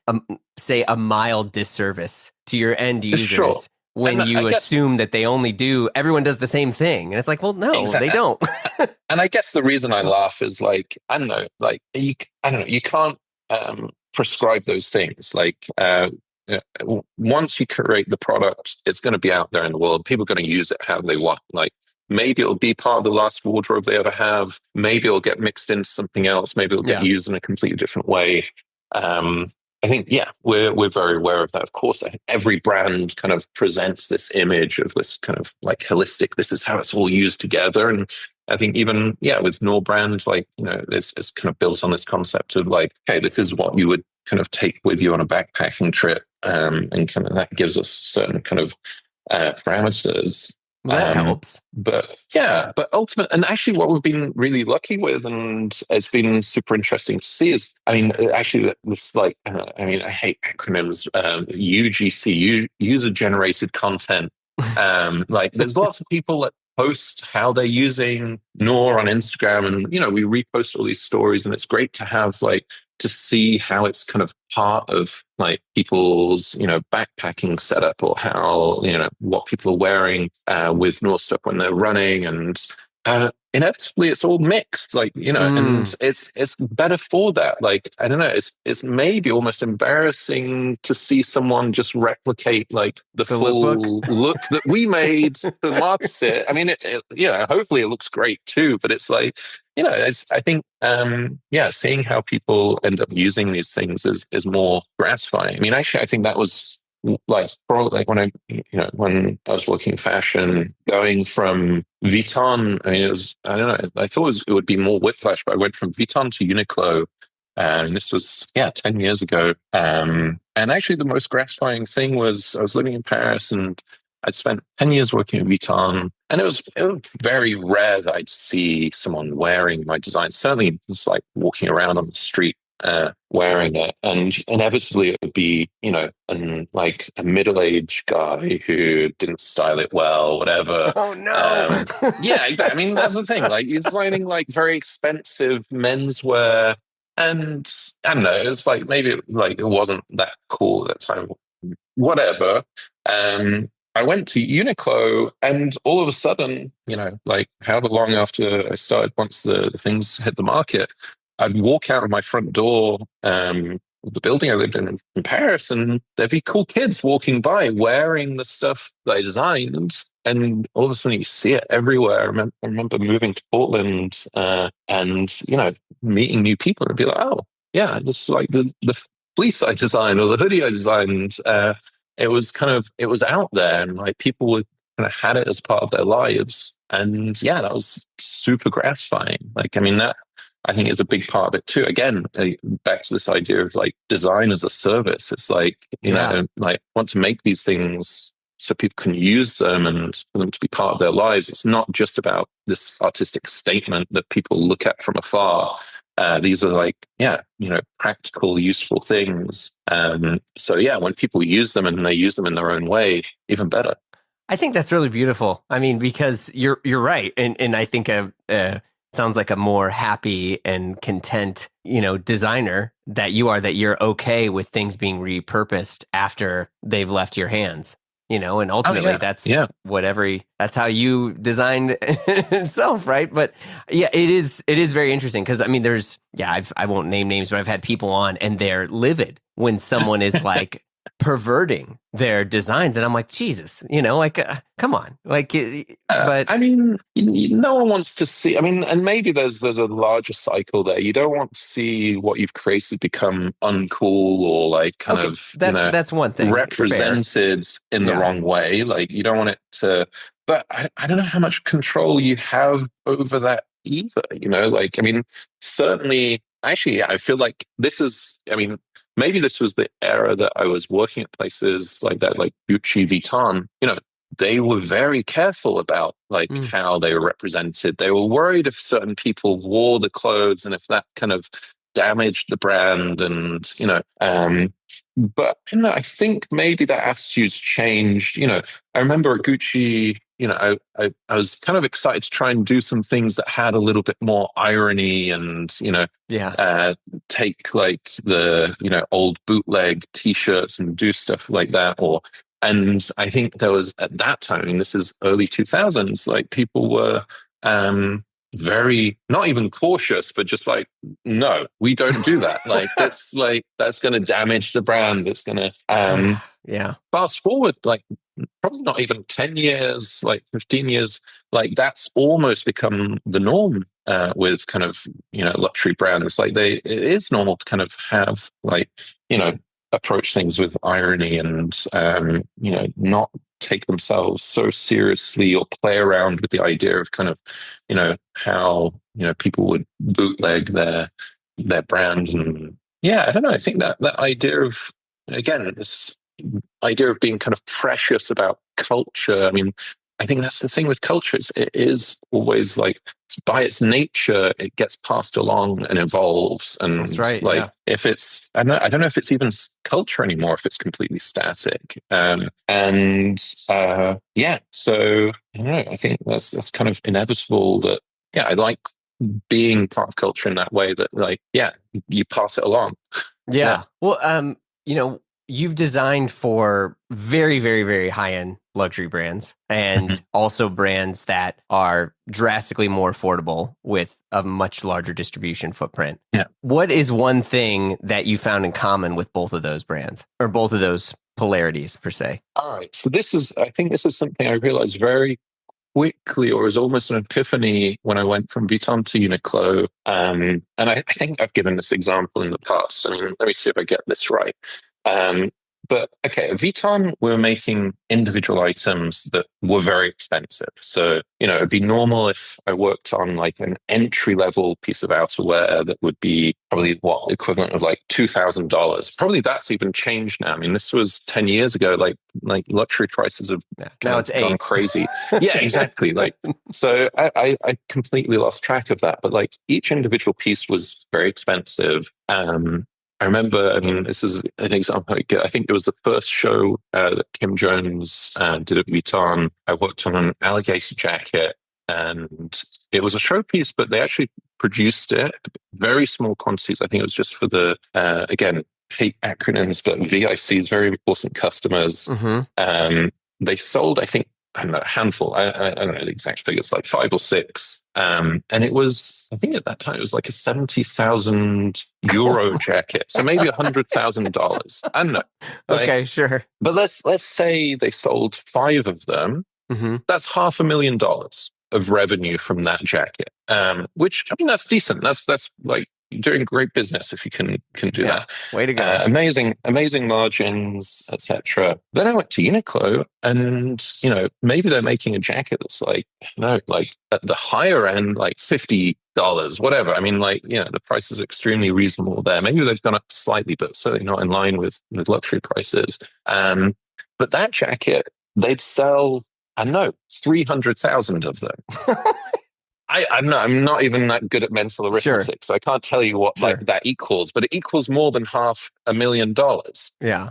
say, a mild disservice to your end users when you assume that they only everyone does the same thing. And it's like, well, no, they don't. And I guess the reason I laugh is like, I don't know, like, you can't prescribe those things. Like, once you create the product, it's going to be out there in the world. People are going to use it how they want. Like, maybe it'll be part of the last wardrobe they ever have. Maybe it'll get mixed into something else. Maybe it'll get used in a completely different way. I think, we're very aware of that. Of course, every brand kind of presents this image of this kind of like holistic, this is how it's all used together. And I think even, with Nur brands, like, it's kind of built on this concept of like, okay, this is what you would kind of take with you on a backpacking trip. And kind of that gives us certain kind of parameters. Well, that helps. But ultimately, and actually what we've been really lucky with, and it's been super interesting to see is, I mean, actually this like, I hate acronyms, UGC, user generated content. Like there's lots of people that post how they're using Nur on Instagram, and, we repost all these stories, and it's great to have like, to see how it's kind of part of like people's, backpacking setup, or how, what people are wearing with Nur stuff when they're running. And inevitably it's all mixed, like, and it's better for that. Like, I don't know, it's maybe almost embarrassing to see someone just replicate like the full look that we made to market it. I mean, hopefully it looks great too, but it's like, I think, seeing how people end up using these things is more gratifying. I mean, actually, I think that was like probably like when I was working in fashion, going from Vuitton. I mean, I don't know. I thought it would be more whiplash, but I went from Vuitton to UniqloU. And this was 10 years ago. And actually, the most gratifying thing was I was living in Paris, and I'd spent 10 years working at Vuitton, and it was very rare that I'd see someone wearing my design. Certainly, it was like walking around on the street wearing it, and inevitably it would be, like a middle-aged guy who didn't style it well, whatever. Oh no! Exactly. I mean, that's the thing. Like, you're designing like very expensive menswear, and I don't know. It was like maybe it wasn't that cool at the time. Whatever. I went to UniqloU, and all of a sudden, like however long after I started, once the things hit the market, I'd walk out of my front door of the building I lived in Paris, and there'd be cool kids walking by wearing the stuff that I designed. And all of a sudden you see it everywhere. I remember moving to Portland and, meeting new people, and be like, oh, yeah, this is like the fleece I designed, or the hoodie I designed. It was out there, and like people would kind of had it as part of their lives. And that was super gratifying. Like, I mean, that I think is a big part of it too. Again, back to this idea of like design as a service. It's like, like want to make these things so people can use them and for them to be part of their lives. It's not just about this artistic statement that people look at from afar. These are like, practical, useful things. So when people use them and they use them in their own way, even better. I think that's really beautiful. I mean, because you're right. And I think sounds like a more happy and content, designer that you're okay with things being repurposed after they've left your hands. and Oh ultimately yeah, that's yeah. that's how you designed itself, right? But yeah, it is very interesting because I mean, I won't name names, but I've had people on and they're livid when someone is like perverting their designs, and I'm like, Jesus, like, come on, like, but I mean, no one wants to see. I mean, and maybe there's a larger cycle there. You don't want to see what you've created become uncool or like kind okay, of that's one thing. Fair. represented in the Yeah. wrong way. Like you don't want it to. But I don't know how much control you have over that either. Like I mean, certainly. Actually, yeah, I feel like this is. I mean, maybe this was the era that I was working at places like that, like Gucci, Vuitton. They were very careful about like Mm. how they were represented. They were worried if certain people wore the clothes and if that kind of damaged the brand. And but I think maybe that attitude's changed. I remember at Gucci. I was kind of excited to try and do some things that had a little bit more irony and Yeah. take like the old bootleg T-shirts and do stuff like that. And I think there was at that time, and this is early 2000s, like people were very not even cautious, but just like, no, we don't do that. That's going to damage the brand. It's going to Yeah. fast forward like probably not even 10 years, like 15 years, like that's almost become the norm with kind of luxury brands. Like it is normal to kind of have like approach things with irony and not take themselves so seriously or play around with the idea of kind of how people would bootleg their brand. And yeah, I don't know, I think that idea of, again, this idea of being kind of precious about culture. I mean, I think that's the thing with culture. It is always like, by its nature, it gets passed along and evolves. And That's right. like, Yeah. if it's, I don't know if it's even culture anymore, if it's completely static. Yeah, so I don't know. I think that's kind of inevitable. That yeah, I like being part of culture in that way. That like, yeah, you pass it along. Yeah. Well, you've designed for very, very, very high-end luxury brands and also brands that are drastically more affordable with a much larger distribution footprint. Yeah. What is one thing that you found in common with both of those brands or both of those polarities per se? All right. So I think this is something I realized very quickly, or was almost an epiphany when I went from Vuitton to UniqloU. And I think I've given this example in the past. I mean, let me see if I get this right. But okay, at Vuitton, we were making individual items that were very expensive. So, it'd be normal if I worked on like an entry level piece of outerwear that would be probably equivalent of like $2,000. Probably that's even changed now. I mean, this was 10 years ago, like luxury prices have now it's gone crazy. Yeah, exactly. Like, so I completely lost track of that. But like each individual piece was very expensive. I remember, I mean, this is an example. I think it was the first show that Kim Jones did at Vuitton. I worked on an alligator jacket and it was a showpiece, but they actually produced it, very small quantities. I think it was just for the, again, hate acronyms, but VICs, very important customers. Mm-hmm. They sold, I think, I don't know, a handful. I don't know the exact figures, like 5 or 6. And it was, I think at that time, it was like a 70,000 euro jacket. So maybe $100,000. I don't know. Okay, sure. But let's say they sold 5 of them. Mm-hmm. That's $500,000 of revenue from that jacket. Which, I mean, that's decent. That's like doing great business if you can do that. Way to go. Amazing margins, etc. Then I went to UniqloU and maybe they're making a jacket that's like like at the higher end, like $50, whatever. I mean, like, the price is extremely reasonable there. Maybe they've gone up slightly, but certainly not in line with luxury prices. But that jacket, they'd sell, I don't know, 300,000 of them. I'm not even that good at mental arithmetic, so I can't tell you what like that equals, but it equals more than $500,000. Yeah.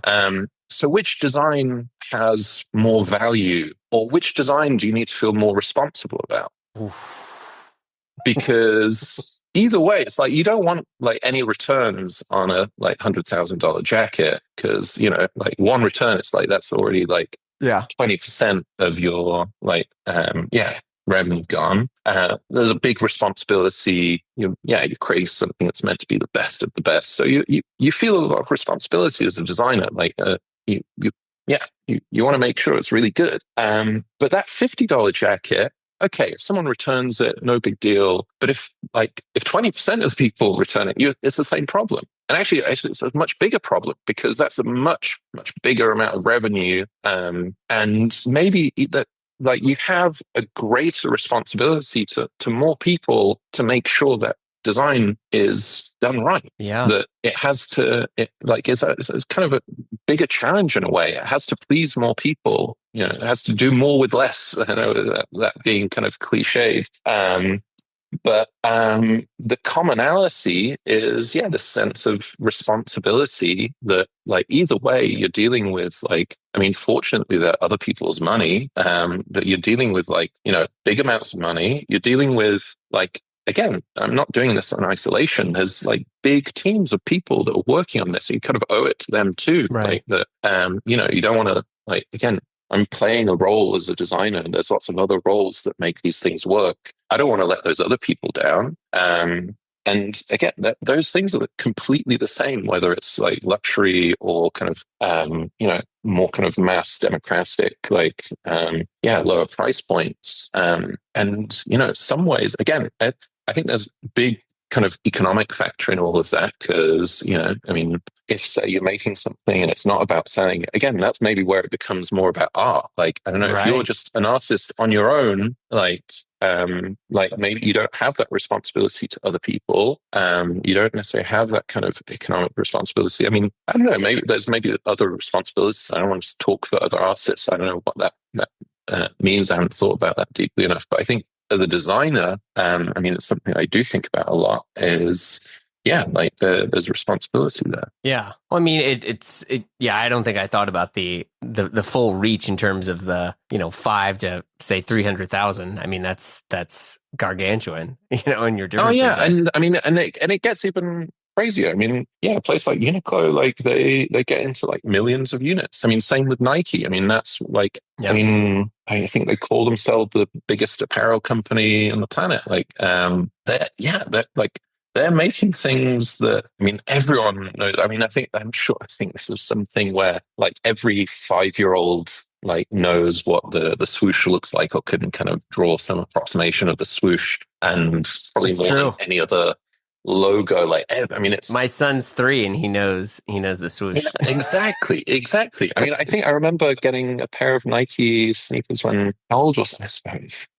So which design has more value, or which design do you need to feel more responsible about? Oof. Because either way, it's like you don't want like any returns on a like $100,000 jacket, because like one return, it's like that's already like Yeah. 20% of your revenue gone. There's a big responsibility. You create something that's meant to be the best of the best. So you feel a lot of responsibility as a designer. Like you you you want to make sure it's really good. But that $50 jacket, okay, if someone returns it, no big deal. But if 20% of the people return it, it's the same problem. And actually, it's a much bigger problem because that's a much, much bigger amount of revenue. And maybe that, like, you have a greater responsibility to more people to make sure that design is done right. Yeah. That it has to, it's kind of a bigger challenge in a way. It has to please more people. It has to do more with less. I know that being kind of cliched. But the commonality is, the sense of responsibility that, like, either way, you're dealing with, fortunately, they're other people's money, but you're dealing with, big amounts of money. You're dealing with, again, I'm not doing this in isolation. There's, big teams of people that are working on this. So you kind of owe it to them too. Right. You don't want to, again, I'm playing a role as a designer, and there's lots of other roles that make these things work. I don't want to let those other people down. And again, those things are completely the same, whether it's luxury or kind of, more kind of mass democratic, lower price points. And, some ways, again, I think there's big kind of economic factor in all of that because, if, say, you're making something and it's not about selling, again, that's maybe where it becomes more about art. I don't know, if you're just an artist on your own, maybe you don't have that responsibility to other people. You don't necessarily have that kind of economic responsibility. I don't know, maybe there's other responsibilities. I don't want to talk for other artists. I don't know what that means. I haven't thought about that deeply enough, but I think as a designer, it's something I do think about a lot is, there's responsibility there. Yeah. Well, I don't think I thought about the full reach in terms of the, 5 to say 300,000. That's gargantuan, in your differences. Oh yeah. There. And it gets even crazier. A place like UniqloU, they get into millions of units. Same with Nike. That's I think they call themselves the biggest apparel company on the planet. They're making things that, everyone knows. I think this is something where every 5-year-old knows what the swoosh looks like or can kind of draw some approximation of the swoosh, and probably more than any other logo. It's my son's 3 and he knows the swoosh. Exactly. I think I remember getting a pair of Nike sneakers when, how old was I?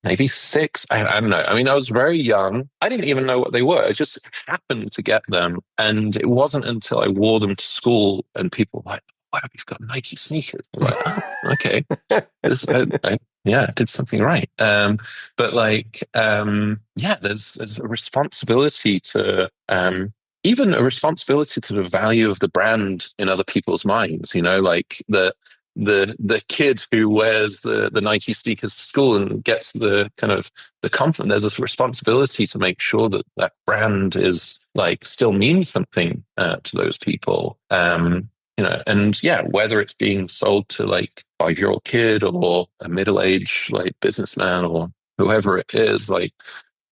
Maybe 6. I don't know. I was very young. I didn't even know what they were. I just happened to get them, and it wasn't until I wore them to school and people were like, "Wow, you've got Nike sneakers." I was like, "Oh, okay." I did something right. But there's a responsibility to, even a responsibility to the value of the brand in other people's minds, the kid who wears the Nike sneakers to school and gets the kind of the compliment. There's this responsibility to make sure that brand is still means something to those people. Whether it's being sold to 5-year-old kid or a middle-aged businessman or whoever it is, but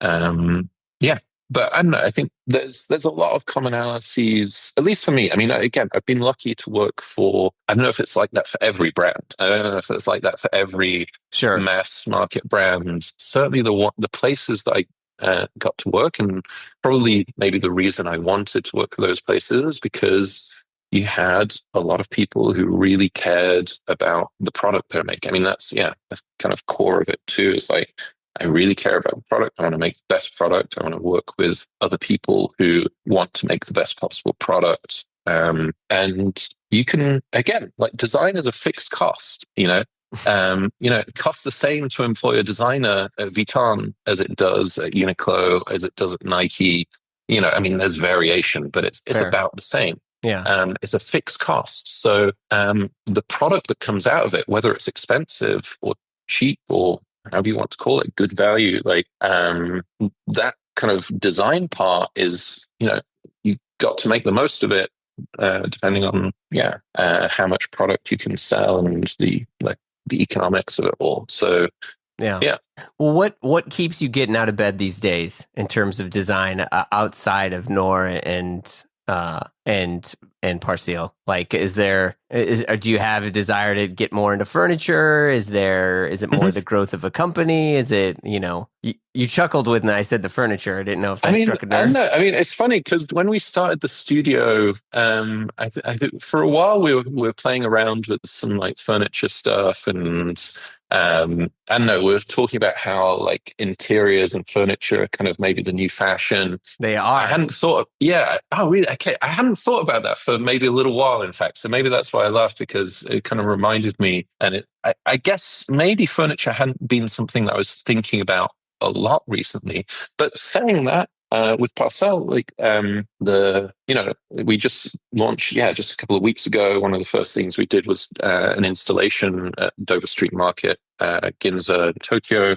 I don't know. I think there's a lot of commonalities, at least for me. Again, I've been lucky to work for, I don't know if it's like that for every brand. I don't know if it's like that for every mass market brand. Certainly the places that I got to work, and probably maybe the reason I wanted to work for those places is because you had a lot of people who really cared about the product they're making. That's kind of core of it too. It's I really care about the product. I want to make the best product. I want to work with other people who want to make the best possible product. And you can, again, design is a fixed cost, it costs the same to employ a designer at Vuitton as it does at UniqloU, as it does at Nike. There's variation, but it's about the same. Yeah. It's a fixed cost. So the product that comes out of it, whether it's expensive or cheap or however you want to call it, good value, that kind of design part is, you got to make the most of it, depending on how much product you can sell and the the economics of it all. So Yeah. yeah. Well, what keeps you getting out of bed these days in terms of design outside of Nor and Parsel? Like, do you have a desire to get more into furniture? Is it more the growth of a company? Is it, you chuckled when I said the furniture. I didn't know if that struck a I don't nerve. know. I mean, it's funny because when we started the studio, I think for a while we were playing around with some like furniture stuff, and I don't know. We were talking about how like interiors and furniture are kind of maybe the new fashion. They I are. hadn't thought of, yeah. Oh, really? Okay. I hadn't thought about that for maybe a little while, in fact. So maybe that's why I laughed, because it kind of reminded me. And I guess maybe furniture hadn't been something that I was thinking about a lot recently. But saying that, with Parsel, like we just launched, just a couple of weeks ago. One of the first things we did was an installation at Dover Street Market, Ginza, Tokyo.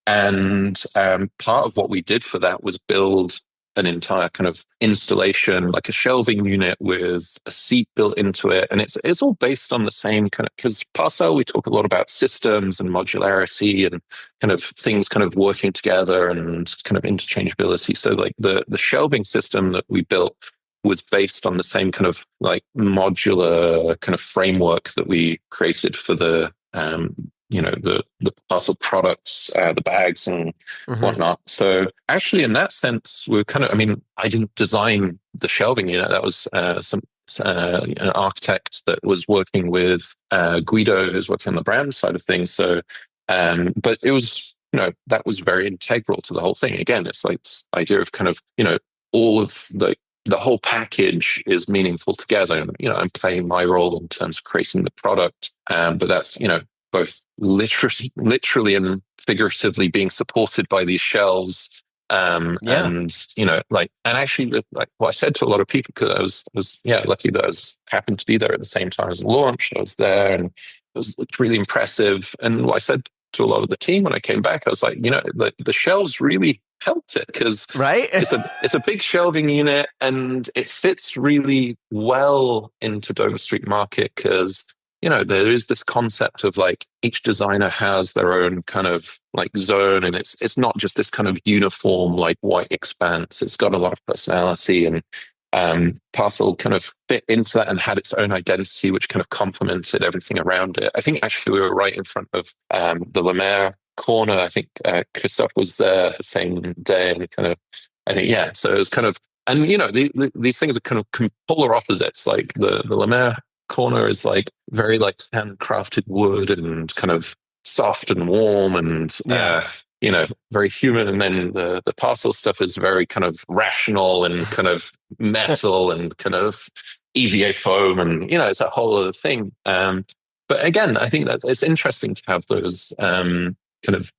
And part of what we did for that was build an entire kind of installation, like a shelving unit with a seat built into it. And it's all based on the same kind of, because Parsel, we talk a lot about systems and modularity and kind of things kind of working together and kind of interchangeability. So like the shelving system that we built was based on the same kind of like modular kind of framework that we created for the the Parsel products, the bags and whatnot. So actually, in that sense, we're kind of, I mean, I didn't design the shelving unit. That was an architect that was working with Guido, who's working on the brand side of things. So, but it was, that was very integral to the whole thing. Again, it's like this idea of kind of, all of the whole package is meaningful together. And, I'm playing my role in terms of creating the product. But that's, both literally and figuratively being supported by these shelves. And, and actually, like what I said to a lot of people, because I was lucky that happened to be there at the same time as the launch. I was there and it looked really impressive. And what I said to a lot of the team when I came back, I was like, the shelves really helped it, because right? it's a big shelving unit and it fits really well into Dover Street Market, because there is this concept of like each designer has their own kind of like zone, and it's not just this kind of uniform like white expanse. It's got a lot of personality, and Parsel kind of fit into that and had its own identity, which kind of complemented everything around it. I think actually we were right in front of the Lemaire corner. I think Christophe was there the same day, and I think so it was kind of, and these things are kind of polar opposites. Like the Lemaire corner is like very like handcrafted wood and kind of soft and warm and very human, and then the Parsel stuff is very kind of rational and kind of metal and kind of EVA foam, and it's a whole other thing. But again, I think that it's interesting to have those kind of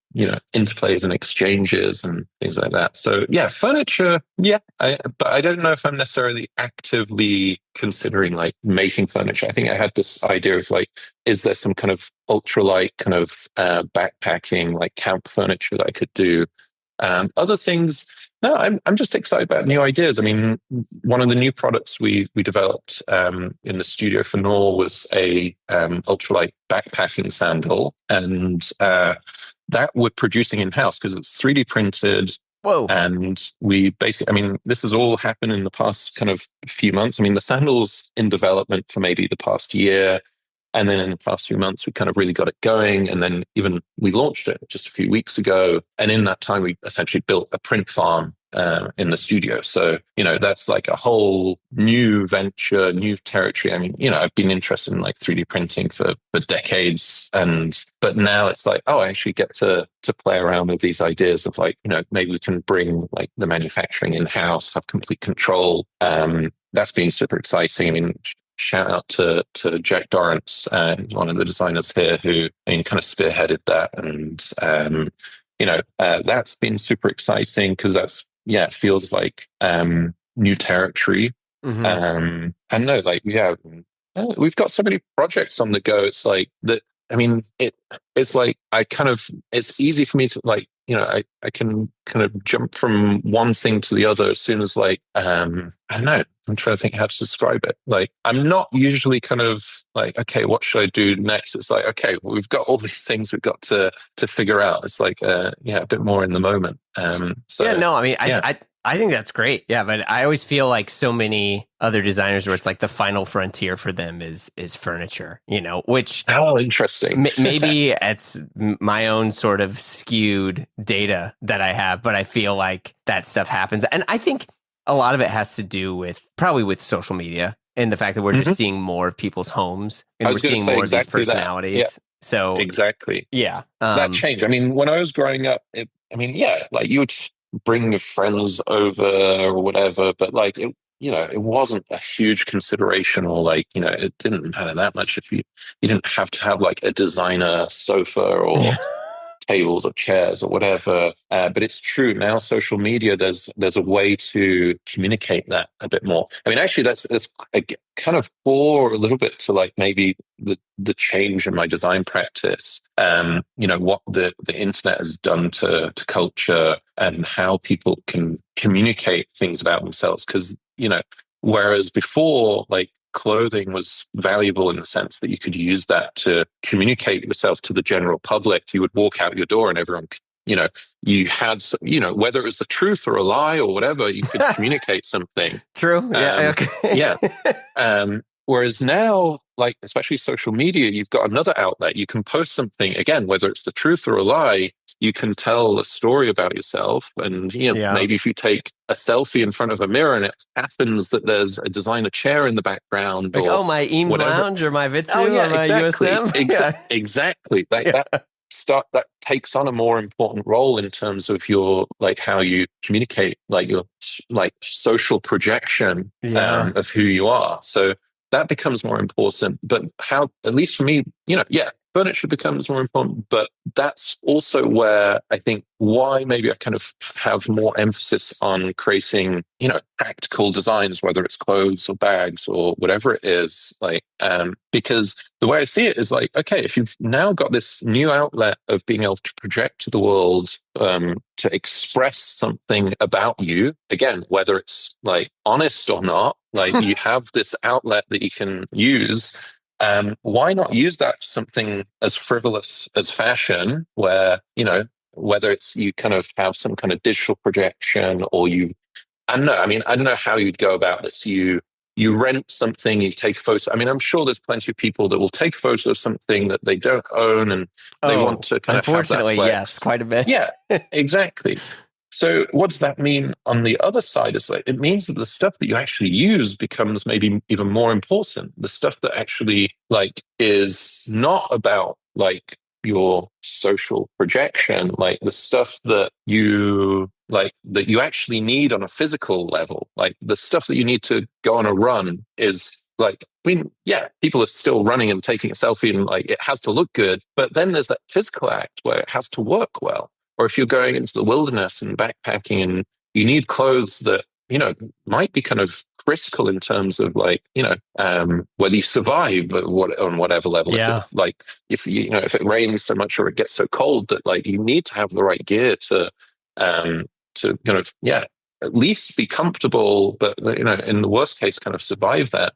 interplays and exchanges and things like that. So furniture, but I don't know if I'm necessarily actively considering like making furniture. I think I had this idea of like, is there some kind of ultralight kind of backpacking like camp furniture that I could do? Other things, no, I'm just excited about new ideas. I mean, one of the new products we developed in the studio for Nur was a ultralight backpacking sandal, and that we're producing in-house because it's 3D printed. Whoa. And we basically, I mean, this has all happened in the past kind of few months. I mean, the sandal's in development for maybe the past year. And then in the past few months, we kind of really got it going. And then even we launched it just a few weeks ago. And in that time, we essentially built a print farm in the studio. So, that's like a whole new venture, new territory. I mean, I've been interested in like 3D printing for decades. But now it's like, I actually get to play around with these ideas of like, maybe we can bring like the manufacturing in-house, have complete control. That's been super exciting. I mean, shout out to Jack Dorrance, one of the designers here, who kind of spearheaded that, and that's been super exciting because that's it feels like new territory. And no, like we've got so many projects on the go. It's like that. I mean, it's like it's easy for me to like, I can kind of jump from one thing to the other as soon as like, I don't know. I'm trying to think how to describe it. Like, I'm not usually kind of like, okay, what should I do next? It's like, okay, we've got all these things we've got to figure out. It's like, yeah, a bit more in the moment. Yeah, no, I mean, yeah. I think that's great. Yeah, but I always feel like so many other designers where it's like the final frontier for them is furniture, which Interesting. Maybe it's my own sort of skewed data that I have, but I feel like that stuff happens. And I think a lot of it has to do with probably with social media and the fact that we're just seeing more of people's homes and we're seeing more exactly of these personalities. Yeah. So exactly. Yeah. That changed. I mean, when I was growing up, yeah, like you would bring your friends over or whatever, but like it wasn't a huge consideration, or like, it didn't matter that much if you didn't have to have like a designer sofa or tables or chairs or whatever. But it's true now, social media, there's a way to communicate that a bit more. I mean, actually, that's a kind of core a little bit to like maybe the change in my design practice. What the internet has done to culture and how people can communicate things about themselves. Because, whereas before, like, clothing was valuable in the sense that you could use that to communicate yourself to the general public. You would walk out your door and everyone, you had, whether it was the truth or a lie or whatever, you could communicate something. True. Yeah. Okay. Yeah. Whereas now, like, especially social media, you've got another outlet. You can post something, again, whether it's the truth or a lie, you can tell a story about yourself. And, maybe if you take a selfie in front of a mirror and it happens that there's a designer chair in the background. Like, or my Eames whatever. Lounge or my Vitsu or my USM. Exactly. That takes on a more important role in terms of your, like, how you communicate, like your like social projection of who you are. So that becomes more important. But how, at least for me, furniture becomes more important. But that's also where I think why maybe I kind of have more emphasis on creating, practical designs, whether it's clothes or bags or whatever it is. Like, because the way I see it is like, okay, if you've now got this new outlet of being able to project to the world, to express something about you, again, whether it's like honest or not, like you have this outlet that you can use. Why not use that for something as frivolous as fashion, where, whether it's you kind of have some kind of digital projection, or I don't know. I mean, I don't know how you'd go about this. You rent something, you take photos. I mean, I'm sure there's plenty of people that will take photos of something that they don't own and they want to kind of have that flex. Yes, quite a bit. Yeah, exactly. So what does that mean on the other side? Is like, it means that the stuff that you actually use becomes maybe even more important. The stuff that actually like is not about like your social projection, like the stuff that you actually need on a physical level, like the stuff that you need to go on a run is like, I mean, yeah, people are still running and taking a selfie and like it has to look good, but then there's that physical act where it has to work well. Or if you're going into the wilderness and backpacking and you need clothes that, might be kind of critical in terms of like, whether you survive on whatever level. Yeah. If it rains so much or it gets so cold that like you need to have the right gear to kind of, at least be comfortable, but, in the worst case, kind of survive that.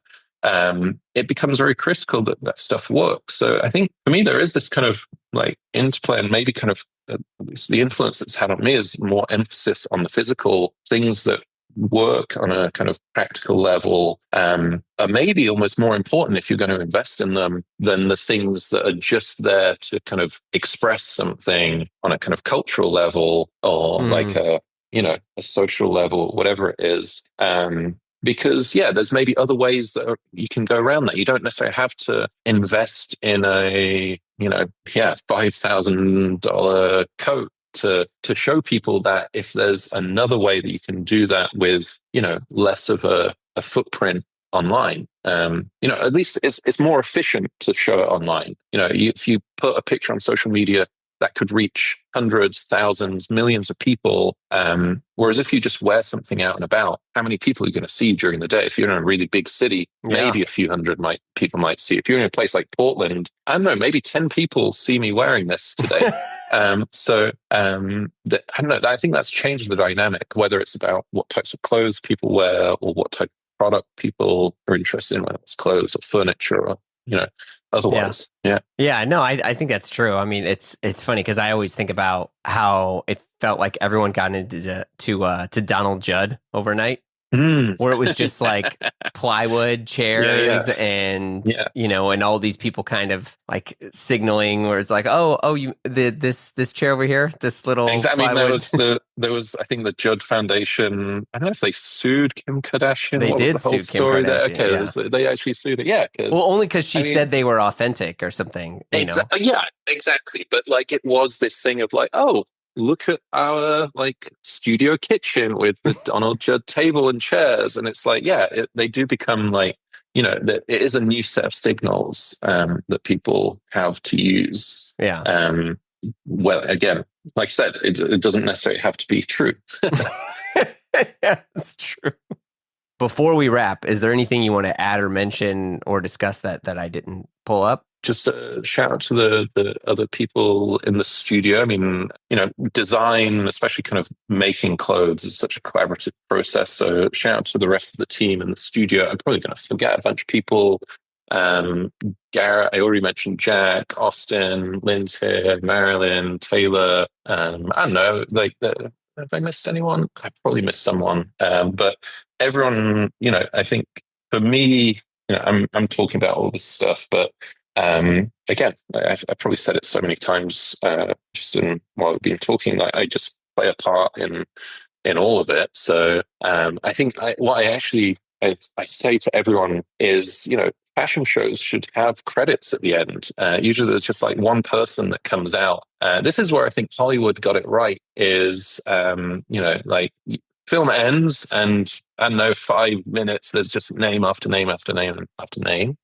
It becomes very critical that stuff works. So I think for me, there is this kind of like interplay, and maybe kind of at least the influence that's had on me is more emphasis on the physical things that work on a kind of practical level, are maybe almost more important if you're going to invest in them than the things that are just there to kind of express something on a kind of cultural level or like a social level, whatever it is. Because, there's maybe other ways that you can go around that. You don't necessarily have to invest in a, $5,000 coat to show people that if there's another way that you can do that with, less of a footprint online, at least it's more efficient to show it online. If you put a picture on social media that could reach hundreds, thousands, millions of people. Whereas if you just wear something out and about, how many people are you going to see during the day? If you're in a really big city, maybe a few hundred people might see. If you're in a place like Portland, I don't know, maybe 10 people see me wearing this today. I don't know. I think that's changed the dynamic, whether it's about what types of clothes people wear or what type of product people are interested in, whether it's clothes or furniture or, otherwise. Yeah, no, I think that's true. I mean, it's funny because I always think about how it felt like everyone got into to Donald Judd overnight. Where it was just like plywood chairs and and all these people kind of like signaling where it's like this chair over here, this little exactly. plywood. I mean, there was I think the Judd Foundation. I don't know if they sued Kim Kardashian. They did sue Kim Kardashian. Okay, they actually sued it. Yeah, only because she said they were authentic or something. Yeah, exactly. But like it was this thing of like, look at our like studio kitchen with the Donald Judd table and chairs. And it's like, they do become like, that it is a new set of signals that people have to use. Yeah. Well, again, like I said, it doesn't necessarily have to be true. Yeah, it's true. Before we wrap, is there anything you want to add or mention or discuss that I didn't pull up? Just a shout out to the other people in the studio. I mean, design, especially kind of making clothes, is such a collaborative process. So shout out to the rest of the team in the studio. I'm probably going to forget a bunch of people. Garrett, I already mentioned Jack, Austin, Lynn's here, Marilyn, Taylor. I don't know, have I missed anyone? I probably missed someone. But everyone, I think for me, I'm talking about all this stuff, but again, I've probably said it so many times while we've been talking. Like I just play a part in all of it. So I think what I say to everyone is, fashion shows should have credits at the end. Usually there's just like one person that comes out. This is where I think Hollywood got it right is, like film ends and I don't know, 5 minutes, there's just name after name after name after name.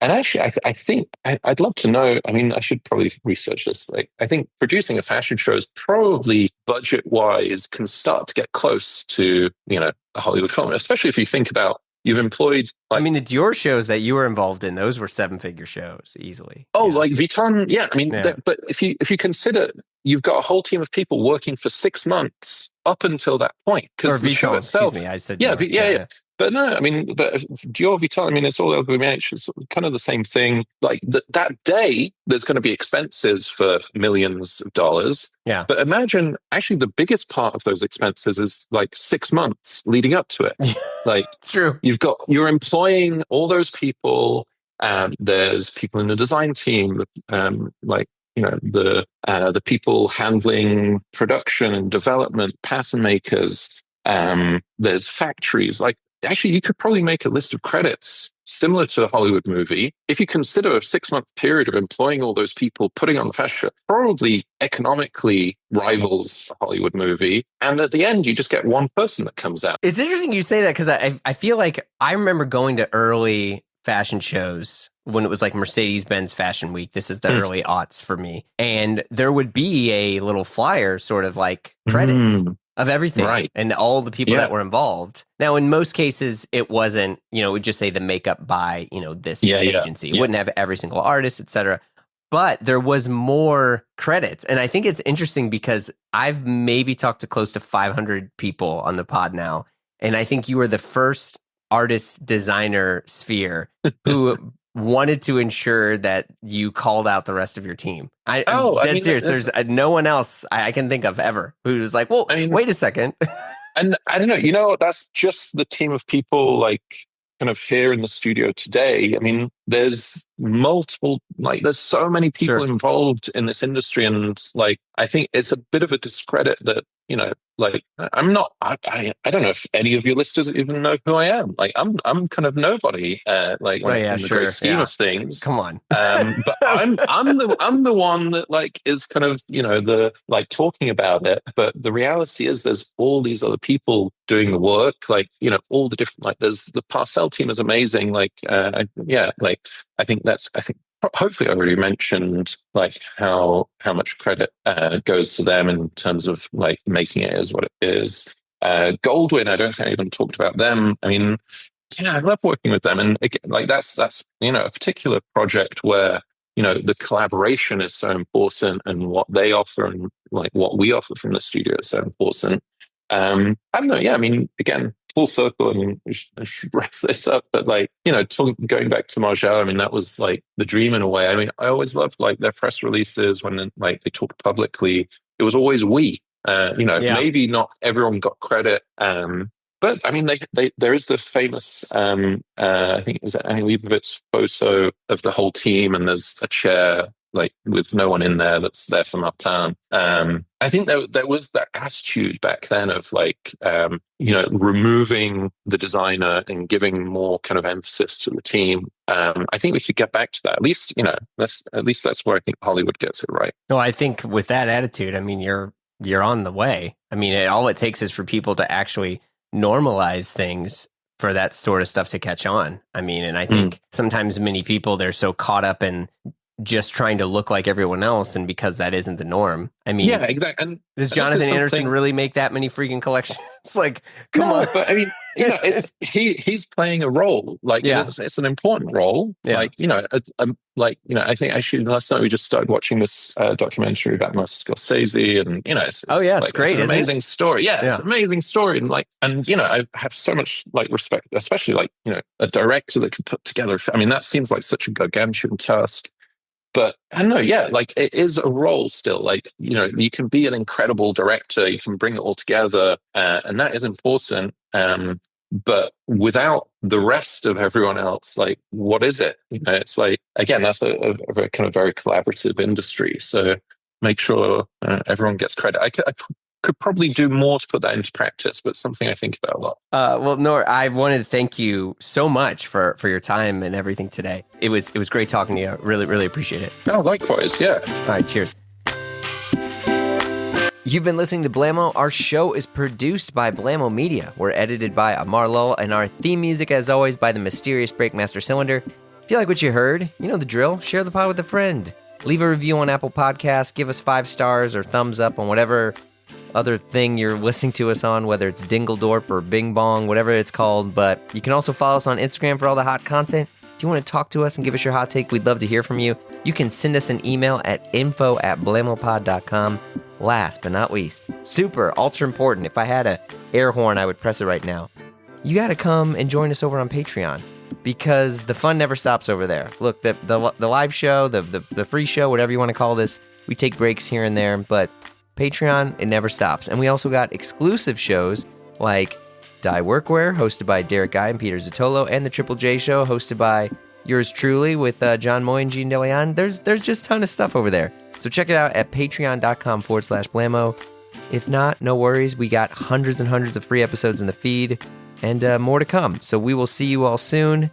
And actually, I think I'd love to know. I mean, I should probably research this. Like, I think producing a fashion show is probably budget-wise can start to get close to a Hollywood film, especially if you think about you've employed. I mean, the Dior shows that you were involved in, those were 7-figure shows easily. Like Vuitton, yeah. I mean, but if you consider you've got a whole team of people working for 6 months up until that point, because the show itself. Excuse me, I said Dior. Yeah. But no, I mean, but Dior Vuitton, I mean, it's all LVMH. It's kind of the same thing. Like that day, there's going to be expenses for millions of dollars. Yeah. But imagine, actually, the biggest part of those expenses is like 6 months leading up to it. Like, it's true. You're employing all those people. There's people in the design team, the people handling production and development, pattern makers. There's factories. Like, actually, you could probably make a list of credits similar to a Hollywood movie. If you consider a 6-month period of employing all those people, putting on the fashion show, probably economically rivals a Hollywood movie. And at the end, you just get one person that comes out. It's interesting you say that because I feel like I remember going to early fashion shows when it was like Mercedes-Benz Fashion Week. This is the early aughts for me. And there would be a little flyer sort of like credits. Of everything, right, and all the people that were involved. Now, in most cases, it wasn't, it would just say the makeup by, this agency. It wouldn't have every single artist, etc. But there was more credits. And I think it's interesting because I've maybe talked to close to 500 people on the pod now. And I think you were the first artist designer sphere who wanted to ensure that you called out the rest of your team. I'm dead serious. There's no one else I can think of ever who was like, well, wait a second. And I don't know, that's just the team of people like kind of here in the studio today. I mean, there's multiple, there's so many people involved in this industry. And I think it's a bit of a discredit that, I'm not, I don't know if any of your listeners even know who I am. I'm kind of nobody, in the great scheme of things. Come on. But I'm the one that is kind of, the talking about it. But the reality is there's all these other people doing the work, all the different, there's the Parsel team is amazing. I think hopefully I already mentioned like how much credit goes to them in terms of like making it as what it is. Goldwyn, I don't think I even talked about them. I mean, yeah, I love working with them, and again, like that's a particular project where the collaboration is so important, and what they offer and like what we offer from the studio is so important. I don't know. Yeah, I mean, again, full circle, and I should wrap this up. But like, going back to Margiela, I mean, that was like the dream in a way. I mean, I always loved like their press releases when like they talked publicly. It was always we. Maybe not everyone got credit. But I mean, there is the famous, I think it was Annie Leibovitz photo of the whole team, and there's a chair like with no one in there that's there from uptown. I think there was that attitude back then of like, removing the designer and giving more kind of emphasis to the team. I think we should get back to that. At least that's where I think Hollywood gets it right. No, I think with that attitude, I mean, you're on the way. I mean, all it takes is for people to actually normalize things for that sort of stuff to catch on. I mean, and I think sometimes many people, they're so caught up in just trying to look like everyone else, and because that isn't the norm. I mean, yeah, exactly. And does Jonathan Anderson really make that many freaking collections? Like, come on. But I mean, it's he's playing a role. Like, it's an important role. Yeah. I think actually last night we just started watching this documentary about Martin Scorsese, and it's great. It's an amazing story. Yeah, it's an amazing story, and I have so much like respect, especially like a director that can put together. I mean, that seems like such a gargantuan task. But I don't know, yeah, like it is a role still. Like, you can be an incredible director, you can bring it all together, and that is important. But without the rest of everyone else, like, what is it? It's like, again, that's a very kind of very collaborative industry. So make sure everyone gets credit. I could probably do more to put that into practice, but something I think about a lot. Well, Nur, I wanted to thank you so much for your time and everything today. It was great talking to you. Really, really appreciate it. Oh, likewise. Yeah. All right. Cheers. You've been listening to Blamo. Our show is produced by Blamo Media. We're edited by Amar Lowell, and our theme music, as always, by the mysterious Breakmaster Cylinder. If you like what you heard, you know the drill. Share the pod with a friend. Leave a review on Apple Podcasts. Give us 5 stars or thumbs up on whatever other thing you're listening to us on, whether it's Dingledorp or Bing Bong, whatever it's called. But you can also follow us on Instagram for all the hot content. If you want to talk to us and give us your hot take, we'd love to hear from you. You can send us an email at info@blamopod.com. Last but not least, super ultra important, if I had a air horn, I would press it right now. You got to come and join us over on Patreon, because the fun never stops over there. Look, the live show, the free show, whatever you want to call this, we take breaks here and there, but Patreon, it never stops. And we also got exclusive shows like Die Workwear, hosted by Derek Guy and Peter Zotolo, and the Triple J Show, hosted by yours truly with John Moy and Gene DeLeon. There's just a ton of stuff over there. So check it out at patreon.com/Blamo. If not, no worries. We got hundreds and hundreds of free episodes in the feed, and more to come. So we will see you all soon.